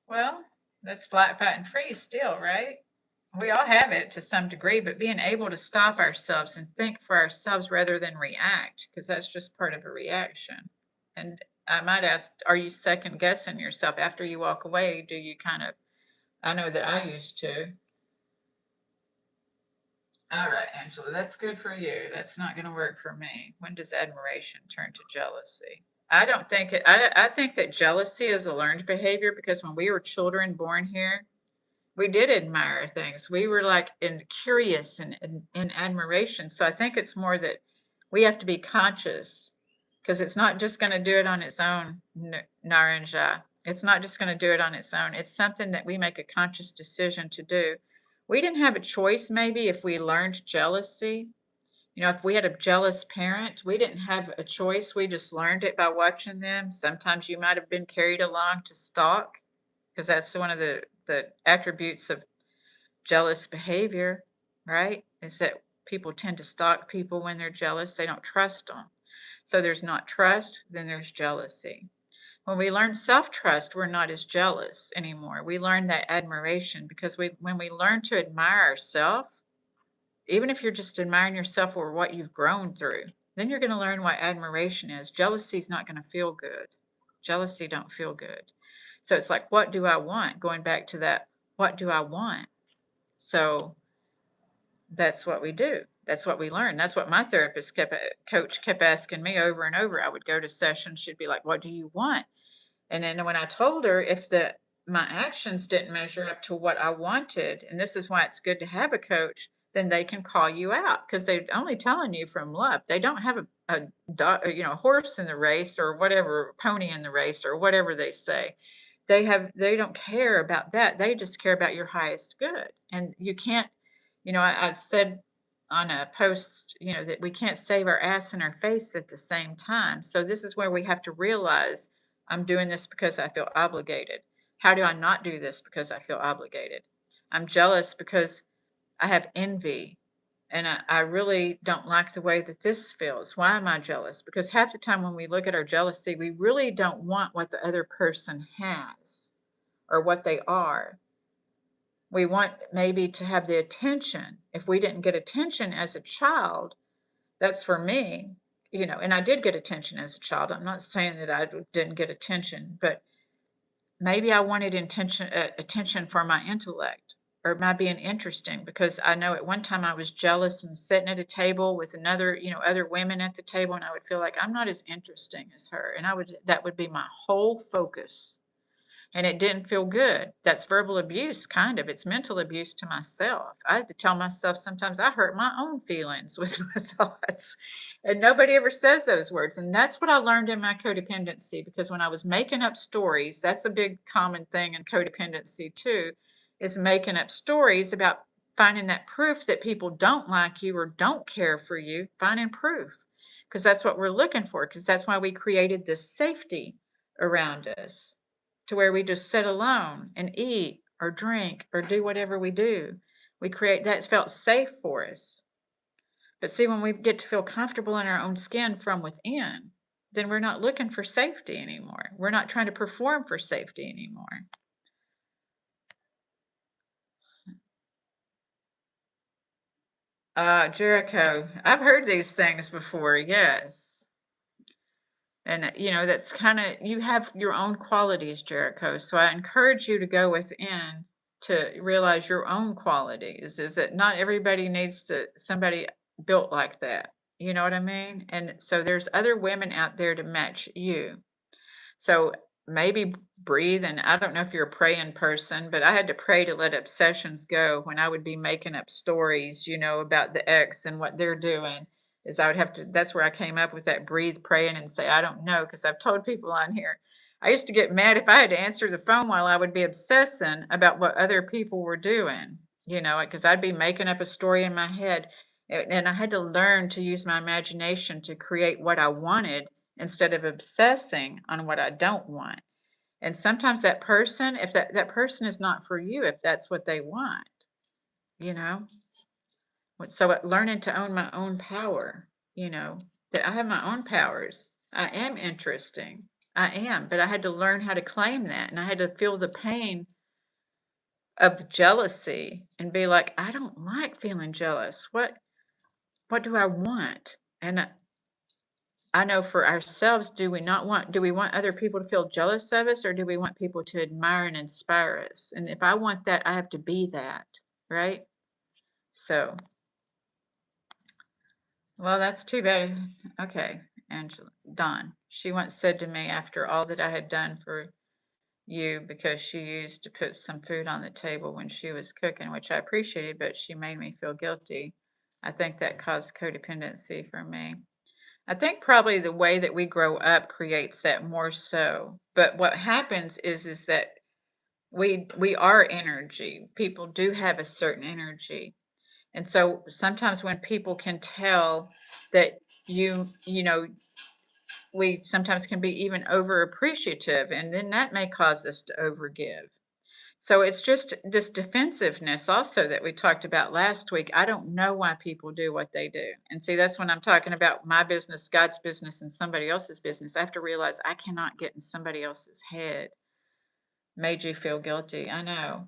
Well, that's flat, fat, and free still, right? We all have it to some degree, but being able to stop ourselves and think for ourselves rather than react, because that's just part of a reaction. And I might ask, are you second guessing yourself after you walk away? Do you I know that I used to. All right, Angela, that's good for you. That's not going to work for me. When does admiration turn to jealousy? I don't think it, I think that jealousy is a learned behavior, because when we were children born here, we did admire things. We were like curious and in admiration. So I think it's more that we have to be conscious, because it's not just going to do it on its own, Naranja. It's not just going to do it on its own. It's something that we make a conscious decision to do. We didn't have a choice maybe if we learned jealousy. If we had a jealous parent, we didn't have a choice. We just learned it by watching them. Sometimes you might have been carried along to stalk, because that's one of the attributes of jealous behavior, right? Is that people tend to stalk people when they're jealous. They don't trust them. So there's not trust, then there's jealousy. When we learn self-trust, we're not as jealous anymore. We learn that admiration, because when we learn to admire ourselves, even if you're just admiring yourself or what you've grown through, then you're going to learn what admiration is. Jealousy is not going to feel good. Jealousy don't feel good. So it's like, what do I want? Going back to that, what do I want? So that's what we do. That's what we learned. That's what my therapist coach kept asking me over and over. I would go to sessions. She'd be like, "What do you want?" And then when I told her if my actions didn't measure up to what I wanted, and this is why it's good to have a coach, then they can call you out because they're only telling you from love. They don't have a horse in the race or whatever, pony in the race or whatever they say. They don't care about that. They just care about your highest good. And you can't, I've said on a post, that we can't save our ass and our face at the same time. So this is where we have to realize I'm doing this because I feel obligated. How do I not do this because I feel obligated? I'm jealous because I have envy and I really don't like the way that this feels. Why am I jealous? Because half the time when we look at our jealousy, we really don't want what the other person has or what they are. We want maybe to have the attention. If we didn't get attention as a child, that's for me, and I did get attention as a child. I'm not saying that I didn't get attention, but maybe I wanted attention for my intellect or my being interesting because I know at one time I was jealous and sitting at a table with other women at the table, and I would feel like I'm not as interesting as her, and that would be my whole focus. And it didn't feel good. That's verbal abuse, kind of. It's mental abuse to myself. I had to tell myself sometimes I hurt my own feelings with my thoughts. And nobody ever says those words. And that's what I learned in my codependency because when I was making up stories, that's a big common thing in codependency too, is making up stories about finding that proof that people don't like you or don't care for you, finding proof. Because that's what we're looking for, because that's why we created this safety around us to where we just sit alone and eat or drink or do whatever we do. We create that felt safe for us. But see, when we get to feel comfortable in our own skin from within, then we're not looking for safety anymore. We're not trying to perform for safety anymore. Jericho, I've heard these things before, yes. And, that's kind of, you have your own qualities, Jericho. So I encourage you to go within to realize your own qualities, is that not everybody needs somebody built like that. You know what I mean? And so there's other women out there to match you. So maybe breathe. And I don't know if you're a praying person, but I had to pray to let obsessions go when I would be making up stories, about the ex and what they're doing. Is I would have to, that's where I came up with that breathe, praying, and say, I don't know. Because I've told people on here, I used to get mad if I had to answer the phone while I would be obsessing about what other people were doing, because I'd be making up a story in my head. And I had to learn to use my imagination to create what I wanted instead of obsessing on what I don't want. And sometimes that person, if that person is not for you, if that's what they want, you know. So learning to own my own power, that I have my own powers. I am interesting. I am, but I had to learn how to claim that, and I had to feel the pain of the jealousy and be like, I don't like feeling jealous. What do I want? And I know for ourselves, do we want other people to feel jealous of us, or do we want people to admire and inspire us? And if I want that, I have to be that, right? So, well, that's too bad. Okay, Angela, Dawn. She once said to me after all that I had done for you, because she used to put some food on the table when she was cooking, which I appreciated, but she made me feel guilty. I think that caused codependency for me. I think probably the way that we grow up creates that more so. But what happens is that we are energy. People do have a certain energy. And so sometimes when people can tell that you know, we sometimes can be even over appreciative, and then that may cause us to overgive. So it's just this defensiveness also that we talked about last week. I don't know why people do what they do. And see, that's when I'm talking about my business, God's business, and somebody else's business. I have to realize I cannot get in somebody else's head. Made you feel guilty. I know.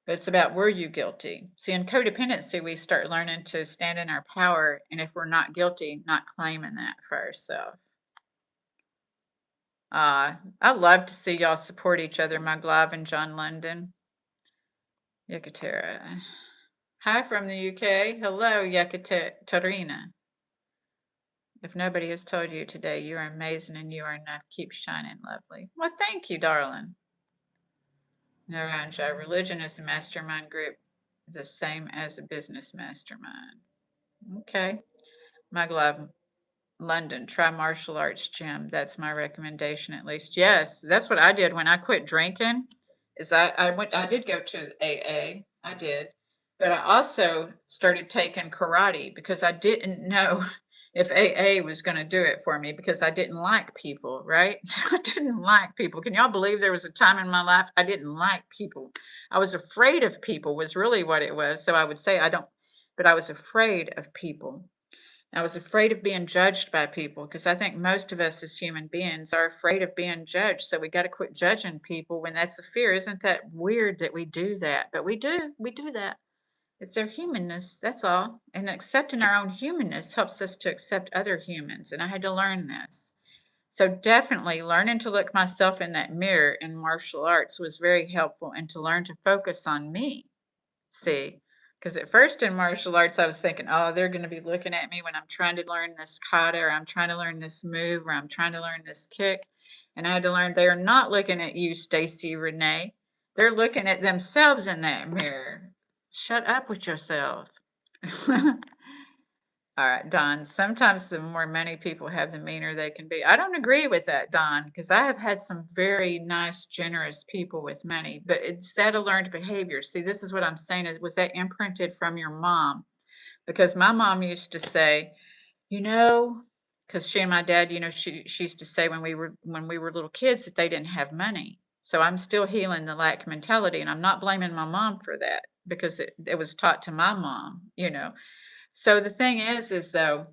But it's about, were you guilty? See, in codependency, we start learning to stand in our power. And if we're not guilty, not claiming that for ourselves. I love to see y'all support each other, Muglav and John London. Yekatera. Hi from the UK. Hello, Yekaterina. If nobody has told you today, you are amazing and you are enough. Keep shining, lovely. Well, thank you, darling. Naranja, religion is a mastermind group, the same as a business mastermind. Okay. My love, London, try martial arts gym. That's my recommendation, at least. Yes, that's what I did when I quit drinking. Is I did go to AA. I did. But I also started taking karate because I didn't know if AA was going to do it for me because I didn't like people, right? I didn't like people. Can y'all believe there was a time in my life I didn't like people? I was afraid of people was really what it was. So I would say I don't, but I was afraid of people. I was afraid of being judged by people because I think most of us as human beings are afraid of being judged. So we got to quit judging people when that's a fear. Isn't that weird that we do that? But we do that. It's their humanness, that's all. And accepting our own humanness helps us to accept other humans. And I had to learn this. So definitely learning to look myself in that mirror in martial arts was very helpful and to learn to focus on me. See, because at first in martial arts, I was thinking, oh, they're going to be looking at me when I'm trying to learn this kata or I'm trying to learn this move or I'm trying to learn this kick. And I had to learn they are not looking at you, Stacy Renee. They're looking at themselves in that mirror. Shut up with yourself. All right, Don. Sometimes the more money people have, the meaner they can be. I don't agree with that, Don, because I have had some very nice, generous people with money, but it's that a learned behavior. See, this is what I'm saying is, was that imprinted from your mom? Because my mom used to say, you know, because she and my dad, she used to say when we were little kids that they didn't have money. So I'm still healing the lack mentality, and I'm not blaming my mom for that because it was taught to my mom. So the thing is though,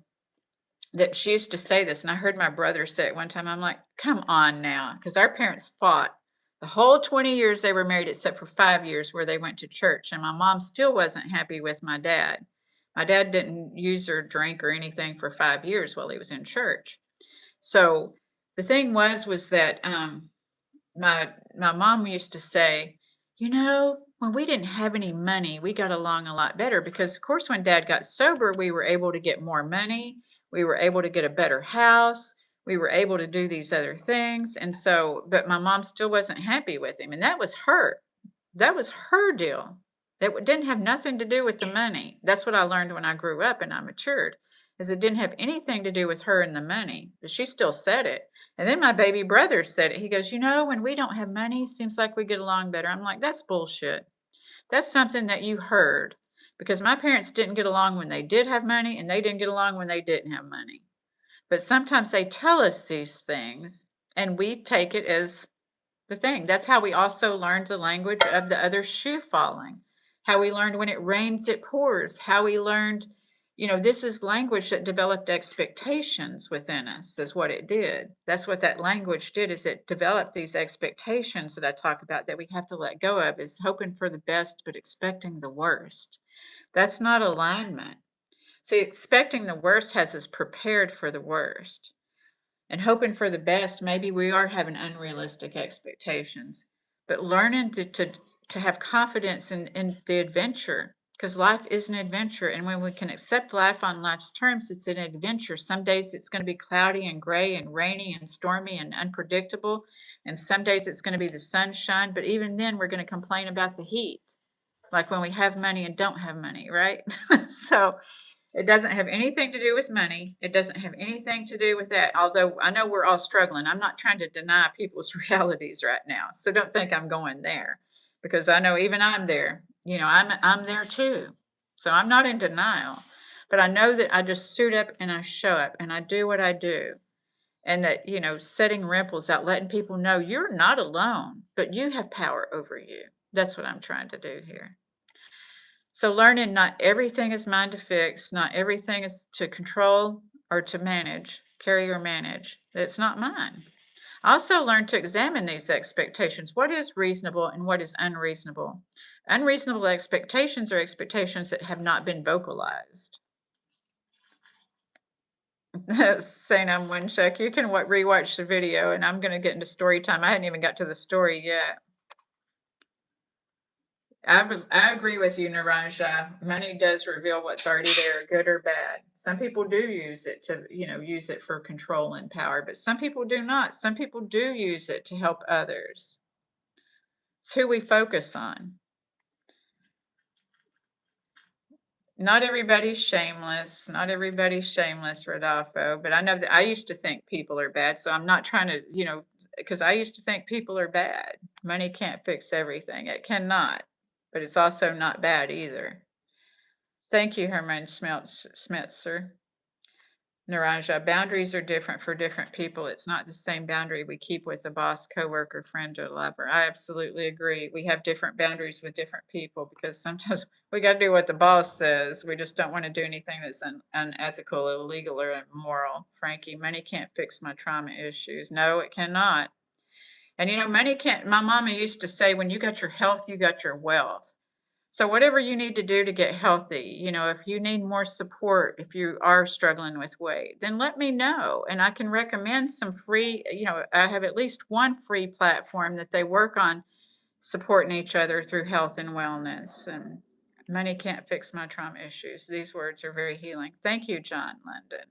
that she used to say this, and I heard my brother say it one time. I'm like, come on now, because our parents fought the whole 20 years they were married, except for 5 years where they went to church. And my mom still wasn't happy with my dad. My dad didn't use or drink or anything for 5 years while he was in church. So the thing was that my mom used to say, when we didn't have any money, we got along a lot better because, of course, when dad got sober, we were able to get more money. We were able to get a better house. We were able to do these other things. And so, but my mom still wasn't happy with him. And that was her. That was her deal. That didn't have nothing to do with the money. That's what I learned when I grew up and I matured, is it didn't have anything to do with her and the money. But she still said it. And then my baby brother said it. He goes, when we don't have money, seems like we get along better. I'm like, that's bullshit. That's something that you heard because my parents didn't get along when they did have money and they didn't get along when they didn't have money. But sometimes they tell us these things and we take it as the thing. That's how we also learned the language of the other shoe falling, how we learned when it rains, it pours, how we learned, this is language that developed expectations within us, is what it did. That's what that language did, is it developed these expectations that I talk about that we have to let go of, is hoping for the best, but expecting the worst. That's not alignment. See, expecting the worst has us prepared for the worst and hoping for the best. Maybe we are having unrealistic expectations, but learning to have confidence in the adventure, because life is an adventure. And when we can accept life on life's terms, it's an adventure. Some days it's going to be cloudy and gray and rainy and stormy and unpredictable. And some days it's going to be the sunshine. But even then, we're going to complain about the heat, like when we have money and don't have money, right? So it doesn't have anything to do with money. It doesn't have anything to do with that. Although I know we're all struggling. I'm not trying to deny people's realities right now. So don't think I'm going there, because I know even I'm there. I'm there too. So I'm not in denial. But I know that I just suit up and I show up and I do what I do. And that, setting ripples out, letting people know you're not alone, but you have power over you. That's what I'm trying to do here. So learning not everything is mine to fix, not everything is to control or to manage, carry or manage. It's not mine. I also learned to examine these expectations. What is reasonable and what is unreasonable? Unreasonable expectations are expectations that have not been vocalized. Saying I'm one check. You can rewatch the video, and I'm going to get into story time. I hadn't even got to the story yet. I agree with you, Naranja. Money does reveal what's already there, good or bad. Some people do use it to, use it for control and power, but some people do not. Some people do use it to help others. It's who we focus on. Not everybody's shameless. Not everybody's shameless, Rodolfo. But I know that I used to think people are bad. So I'm not trying to, because I used to think people are bad. Money can't fix everything. It cannot. But it's also not bad either. Thank you, Herman Smetzer. Naranja, boundaries are different for different people. It's not the same boundary we keep with a boss, coworker, friend, or lover. I absolutely agree. We have different boundaries with different people because sometimes we got to do what the boss says. We just don't want to do anything that's unethical, illegal, or immoral. Frankie, money can't fix my trauma issues. No, it cannot. And money can't. My mama used to say, when you got your health, you got your wealth. So whatever you need to do to get healthy, if you need more support, if you are struggling with weight, then let me know. And I can recommend some free, I have at least one free platform that they work on supporting each other through health and wellness. And money can't fix my trauma issues. These words are very healing. Thank you, John London.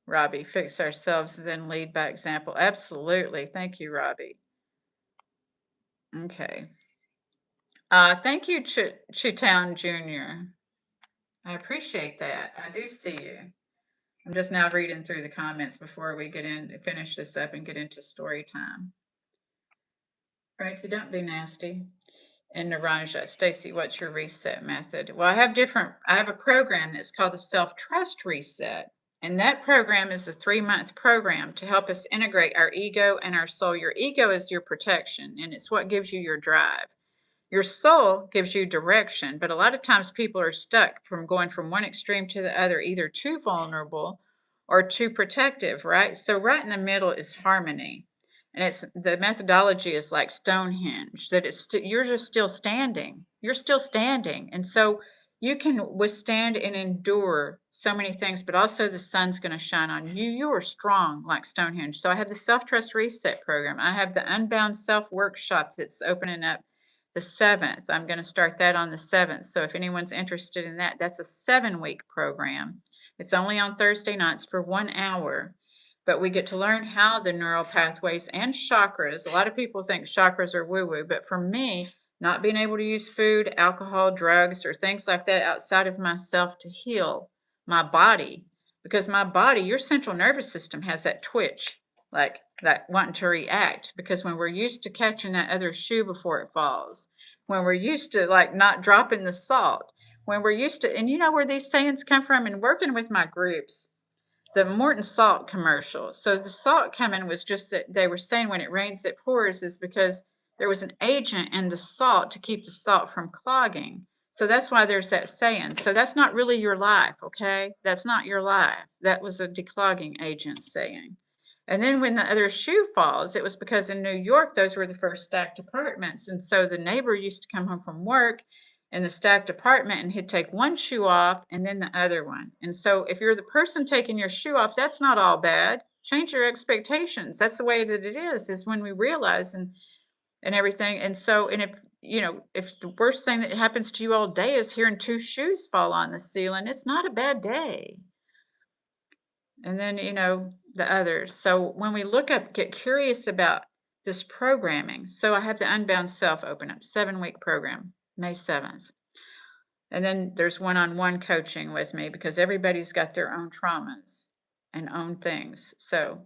Robbie, fix ourselves, then lead by example. Absolutely. Thank you, Robbie. Okay. Thank you, Chitown Jr. I appreciate that. I do see you. I'm just now reading through the comments before we finish this up and get into story time. Frankie, don't be nasty. And Naranja, Stacy, what's your reset method? Well, I have a program that's called the Self-Trust Reset. And that program is a 3-month program to help us integrate our ego and our soul. Your ego is your protection, and it's what gives you your drive. Your soul gives you direction, but a lot of times people are stuck from going from one extreme to the other, either too vulnerable or too protective, right? So right in the middle is harmony. And it's the methodology is like Stonehenge, that you're just still standing. You're still standing. And so you can withstand and endure so many things, but also the sun's going to shine on you. You are strong like Stonehenge. So I have the Self-Trust Reset program. I have the Unbound Self workshop that's opening up the 7th. I'm going to start that on the 7th. So if anyone's interested in that, that's a 7-week program. It's only on Thursday nights for 1 hour, but we get to learn how the neural pathways and chakras. A lot of people think chakras are woo-woo, but for me, not being able to use food, alcohol, drugs, or things like that outside of myself to heal my body, because my body, your central nervous system has that twitch, like that wanting to react, because when we're used to catching that other shoe before it falls, when we're used to like not dropping the salt, when we're used to, and you know where these sayings come from, and working with my groups, the Morton salt commercial. So the salt coming was just that they were saying when it rains, it pours, is because there was an agent in the salt to keep the salt from clogging. So that's why there's that saying. So that's not really your life, okay? That's not your life. That was a declogging agent saying. And then when the other shoe falls, it was because in New York, those were the first stacked apartments. And so the neighbor used to come home from work in the stacked apartment and he'd take one shoe off and then the other one. And so if you're the person taking your shoe off, that's not all bad. Change your expectations. That's the way that it is when we realize and everything. And so, and if the worst thing that happens to you all day is hearing 2 shoes fall on the ceiling, it's not a bad day. And then, the others. So when we get curious about this programming. So I have the Unbound Self open up, 7-week program, May 7th. And then there's one-on-one coaching with me because everybody's got their own traumas and own things. So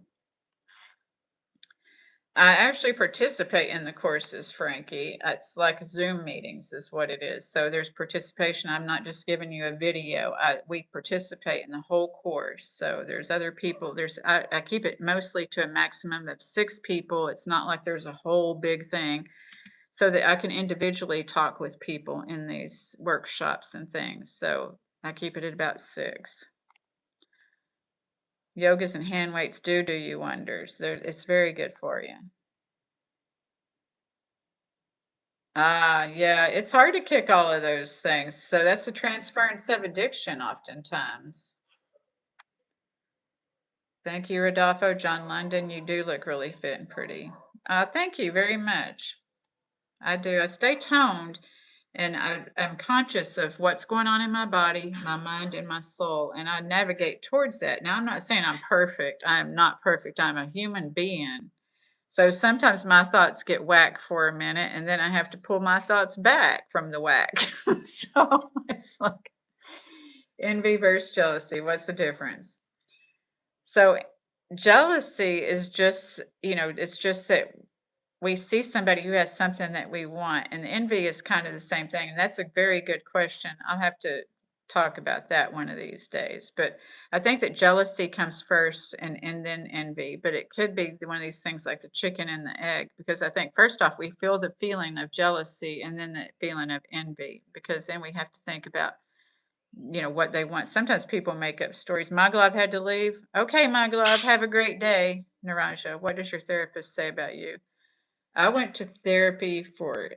I actually participate in the courses, Frankie. It's like Zoom meetings is what it is. So there's participation. I'm not just giving you a video. We participate in the whole course. So there's other people. I keep it mostly to a maximum of 6 people. It's not like there's a whole big thing, so that I can individually talk with people in these workshops and things. So I keep it at about 6. Yogas and hand weights do you wonders. It's very good for you. Yeah, it's hard to kick all of those things. So that's the transference of addiction oftentimes. Thank you, Rodolfo. John London, you do look really fit and pretty. Thank you very much. I do. I stay toned. And I'm conscious of what's going on in my body, my mind, and my soul, and I navigate towards that. Now, I'm not saying I'm perfect. I am not perfect. I'm a human being. So sometimes my thoughts get whack for a minute, and then I have to pull my thoughts back from the whack. So it's like envy versus jealousy. What's the difference? So jealousy is just, it's just that we see somebody who has something that we want, and envy is kind of the same thing. And that's a very good question. I'll have to talk about that one of these days. But I think that jealousy comes first and then envy. But it could be one of these things like the chicken and the egg, because I think first off, we feel the feeling of jealousy and then the feeling of envy, because then we have to think about what they want. Sometimes people make up stories. My glove had to leave. Okay, my glove, have a great day. Naranja, what does your therapist say about you? I went to therapy for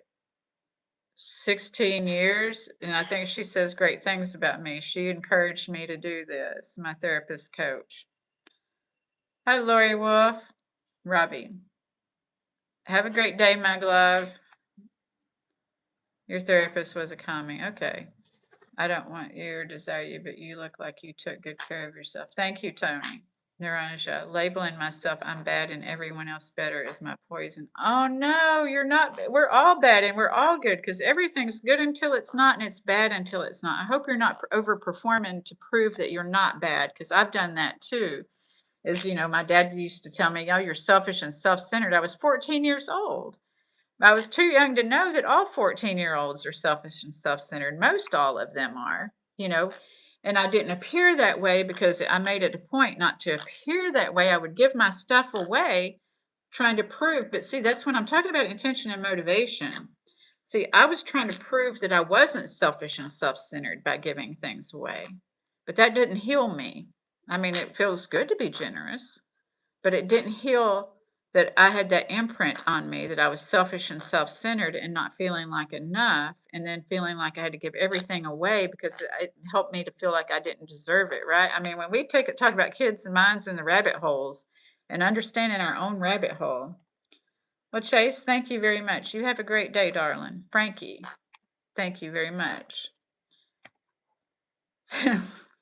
16 years, and I think she says great things about me. She encouraged me to do this, my therapist coach. Hi, Lori Wolf. Robbie, have a great day, my glove. Your therapist was a commie. Okay. I don't want you or desire you, but you look like you took good care of yourself. Thank you, Tony. Naranja, labeling myself, I'm bad and everyone else better is my poison. Oh no, you're not. We're all bad and we're all good, because everything's good until it's not, and it's bad until it's not. I hope you're not overperforming to prove that you're not bad, because I've done that too. My dad used to tell me, oh, you're selfish and self-centered. I was 14 years old. I was too young to know that all 14-year-olds are selfish and self-centered. Most all of them are, and I didn't appear that way because I made it a point not to appear that way. I would give my stuff away trying to prove, but see, that's when I'm talking about intention and motivation. See, I was trying to prove that I wasn't selfish and self-centered by giving things away, but that didn't heal me. I mean, it feels good to be generous, but it didn't heal that I had that imprint on me that I was selfish and self-centered and not feeling like enough, and then feeling like I had to give everything away because it helped me to feel like I didn't deserve it, right? I mean, when we talk about kids and minds in the rabbit holes and understanding our own rabbit hole. Well, Chase, thank you very much. You have a great day, darling. Frankie, thank you very much.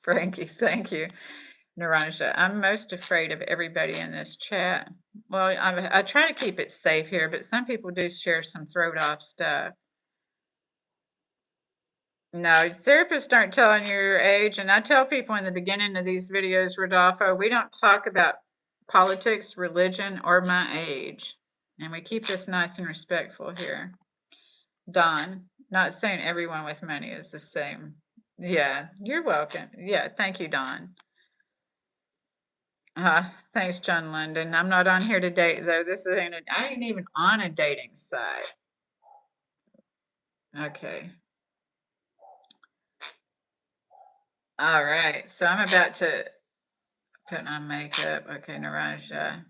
Frankie, thank you. Naranja, I'm most afraid of everybody in this chat. Well, I try to keep it safe here, but some people do share some throat off stuff. No, therapists aren't telling you your age. And I tell people in the beginning of these videos, Rodolfo, we don't talk about politics, religion, or my age. And we keep this nice and respectful here. Don, not saying everyone with money is the same. Yeah, you're welcome. Yeah, thank you, Don. Thanks, John London. I'm not on here to date, though. I ain't even on a dating site. Okay. All right. So I'm about to put on makeup. Okay, Naranja.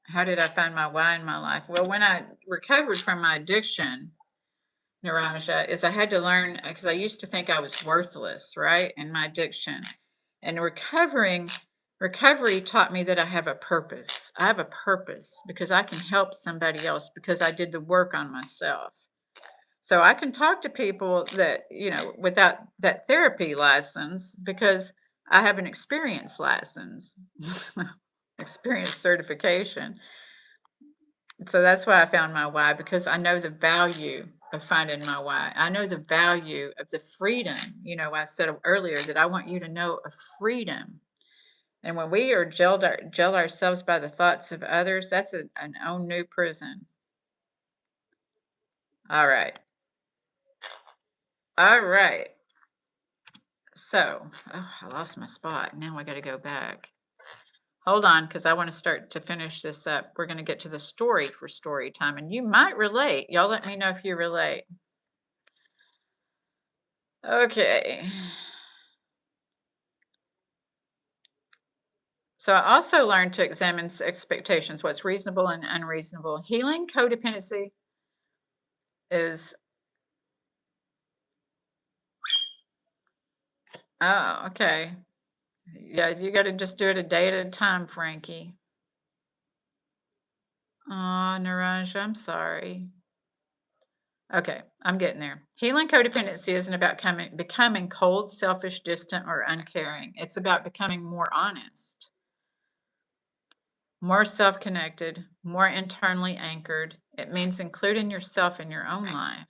How did I find my why in my life? Well, when I recovered from my addiction, Naranja, is I had to learn, because I used to think I was worthless, right? In my addiction. And recovery taught me that I have a purpose. I have a purpose because I can help somebody else because I did the work on myself. So I can talk to people that, without that therapy license, because I have an experience license, experience certification. So that's why I found my why, because I know the value of finding my why. I know the value of the freedom. I said earlier that I want you to know of freedom. And when we are jail ourselves by the thoughts of others, that's an own new prison. All right. All right. So, I lost my spot. Now I got to go back. Hold on, because I want to start to finish this up. We're going to get to the story for story time, and you might relate. Y'all let me know if you relate. Okay. So I also learned to examine expectations, what's reasonable and unreasonable. Healing codependency is, oh, okay. Yeah, you got to just do it a day at a time, Frankie. Oh, Naranja, I'm sorry. Okay, I'm getting there. Healing codependency isn't about becoming cold, selfish, distant, or uncaring. It's about becoming more honest, more self-connected, more internally anchored. It means including yourself in your own life.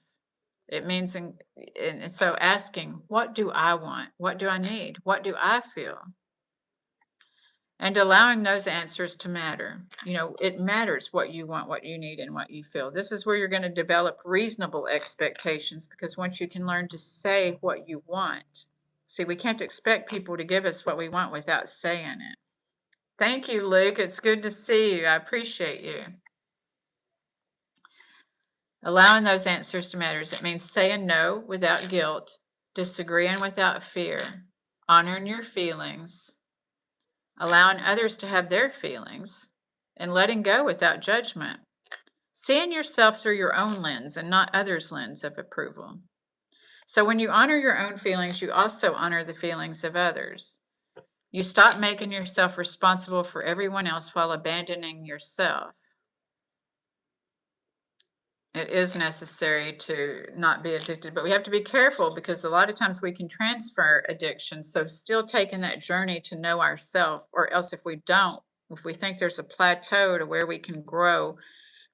It means, and so asking, what do I want? What do I need? What do I feel? And allowing those answers to matter. You know, it matters what you want, what you need, and what you feel. This is where you're going to develop reasonable expectations, because once you can learn to say what you want, see, we can't expect people to give us what we want without saying it. Thank you, Luke. It's good to see you. I appreciate you. Allowing those answers to matter. It means saying no without guilt, disagreeing without fear, honoring your feelings, allowing others to have their feelings, and letting go without judgment. Seeing yourself through your own lens and not others' lens of approval. So when you honor your own feelings, you also honor the feelings of others. You stop making yourself responsible for everyone else while abandoning yourself. It is necessary to not be addicted, but we have to be careful, because a lot of times we can transfer addiction. So still taking that journey to know ourselves, or else if we don't, if we think there's a plateau to where we can grow,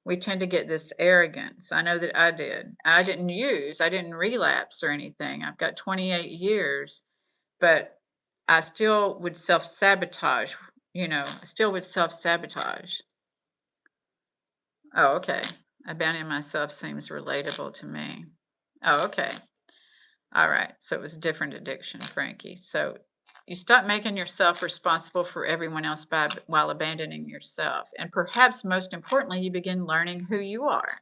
we tend to get this arrogance. I know that I did. I didn't relapse or anything. I've got 28 years, but I still would self-sabotage, still would self-sabotage. Oh, okay. Abandoning myself seems relatable to me. Oh, okay. All right. So it was a different addiction, Frankie. So you stop making yourself responsible for everyone else while abandoning yourself. And perhaps most importantly, you begin learning who you are.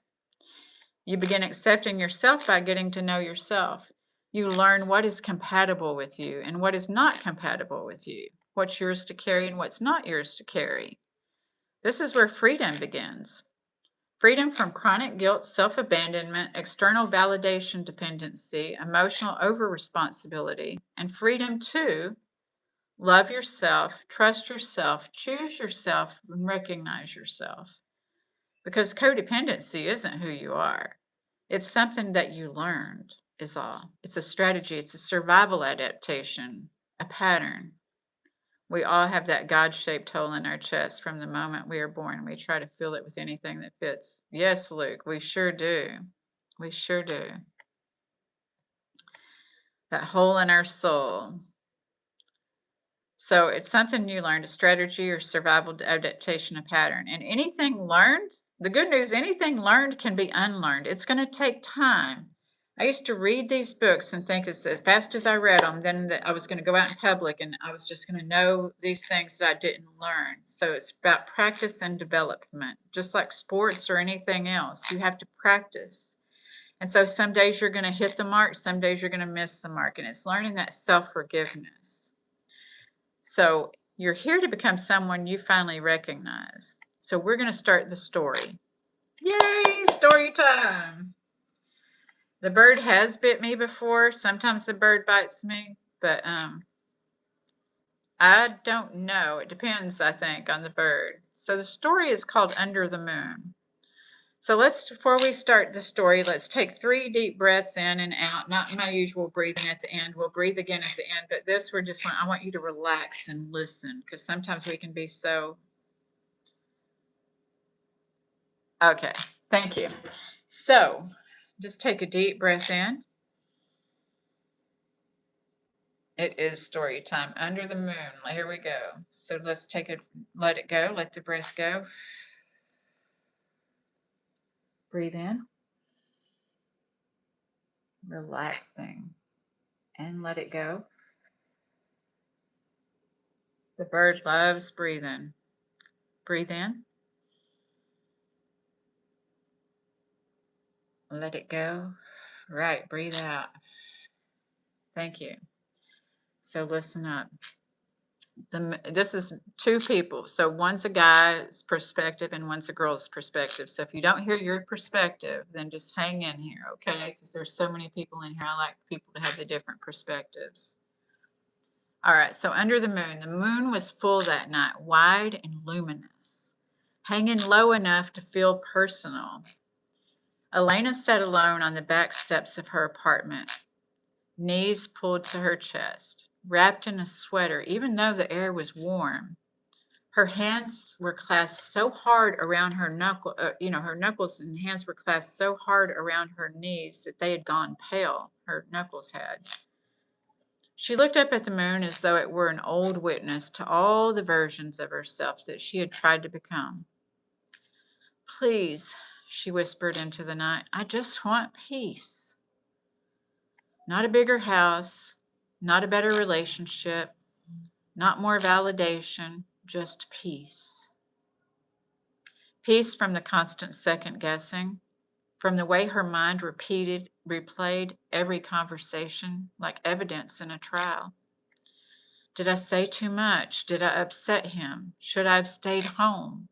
You begin accepting yourself by getting to know yourself. You learn what is compatible with you and what is not compatible with you, what's yours to carry and what's not yours to carry. This is where freedom begins. Freedom from chronic guilt, self-abandonment, external validation dependency, emotional over-responsibility, and freedom to love yourself, trust yourself, choose yourself, and recognize yourself. Because codependency isn't who you are. It's something that you learned, is all. It's a strategy, it's a survival adaptation, a pattern. We all have that God-shaped hole in our chest from the moment we are born. We try to fill it with anything that fits. Yes, Luke, we sure do. We sure do. That hole in our soul. So it's something you learned, a strategy or survival adaptation, a pattern. And anything learned, the good news, anything learned can be unlearned. It's going to take time. I used to read these books and think as fast as I read them, then that I was going to go out in public and I was just going to know these things that I didn't learn. So it's about practice and development, just like sports or anything else. You have to practice. And so some days you're going to hit the mark, some days you're going to miss the mark. And it's learning that self-forgiveness. So you're here to become someone you finally recognize. So we're going to start the story. Yay, story time. The bird has bit me before. Sometimes the bird bites me, but I don't know. It depends, I think, on the bird. So the story is called Under the Moon. So before we start the story, let's take 3 deep breaths in and out. Not my usual breathing at the end. We'll breathe again at the end, but this I want you to relax and listen, because sometimes we can be so. Okay, thank you. So just take a deep breath in. It is story time. Under the moon. Here we go. So let's let it go. Let the breath go. Breathe in. Relaxing. And let it go. The bird loves breathing. Breathe in. Let it go. Right. Breathe out. Thank you. So listen up. This is 2 people. So one's a guy's perspective and one's a girl's perspective. So if you don't hear your perspective, then just hang in here, okay? Because there's so many people in here. I like people to have the different perspectives. All right, so under the moon was full that night, wide and luminous, hanging low enough to feel personal. Elena sat alone on the back steps of her apartment, knees pulled to her chest, wrapped in a sweater, even though the air was warm. Her hands were clasped so hard around her her knuckles and hands were clasped so hard around her knees that they had gone pale. Her knuckles had. She looked up at the moon as though it were an old witness to all the versions of herself that she had tried to become. Please, she whispered into the night, I just want peace. Not a bigger house, not a better relationship, not more validation, just peace. Peace from the constant second guessing, from the way her mind replayed every conversation like evidence in a trial. Did I say too much? Did I upset him? Should I have stayed home?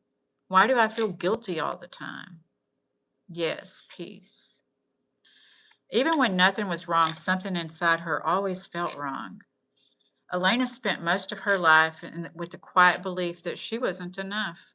Why do I feel guilty all the time? Yes, peace. Even when nothing was wrong, something inside her always felt wrong. Elena spent most of her life with the quiet belief that she wasn't enough.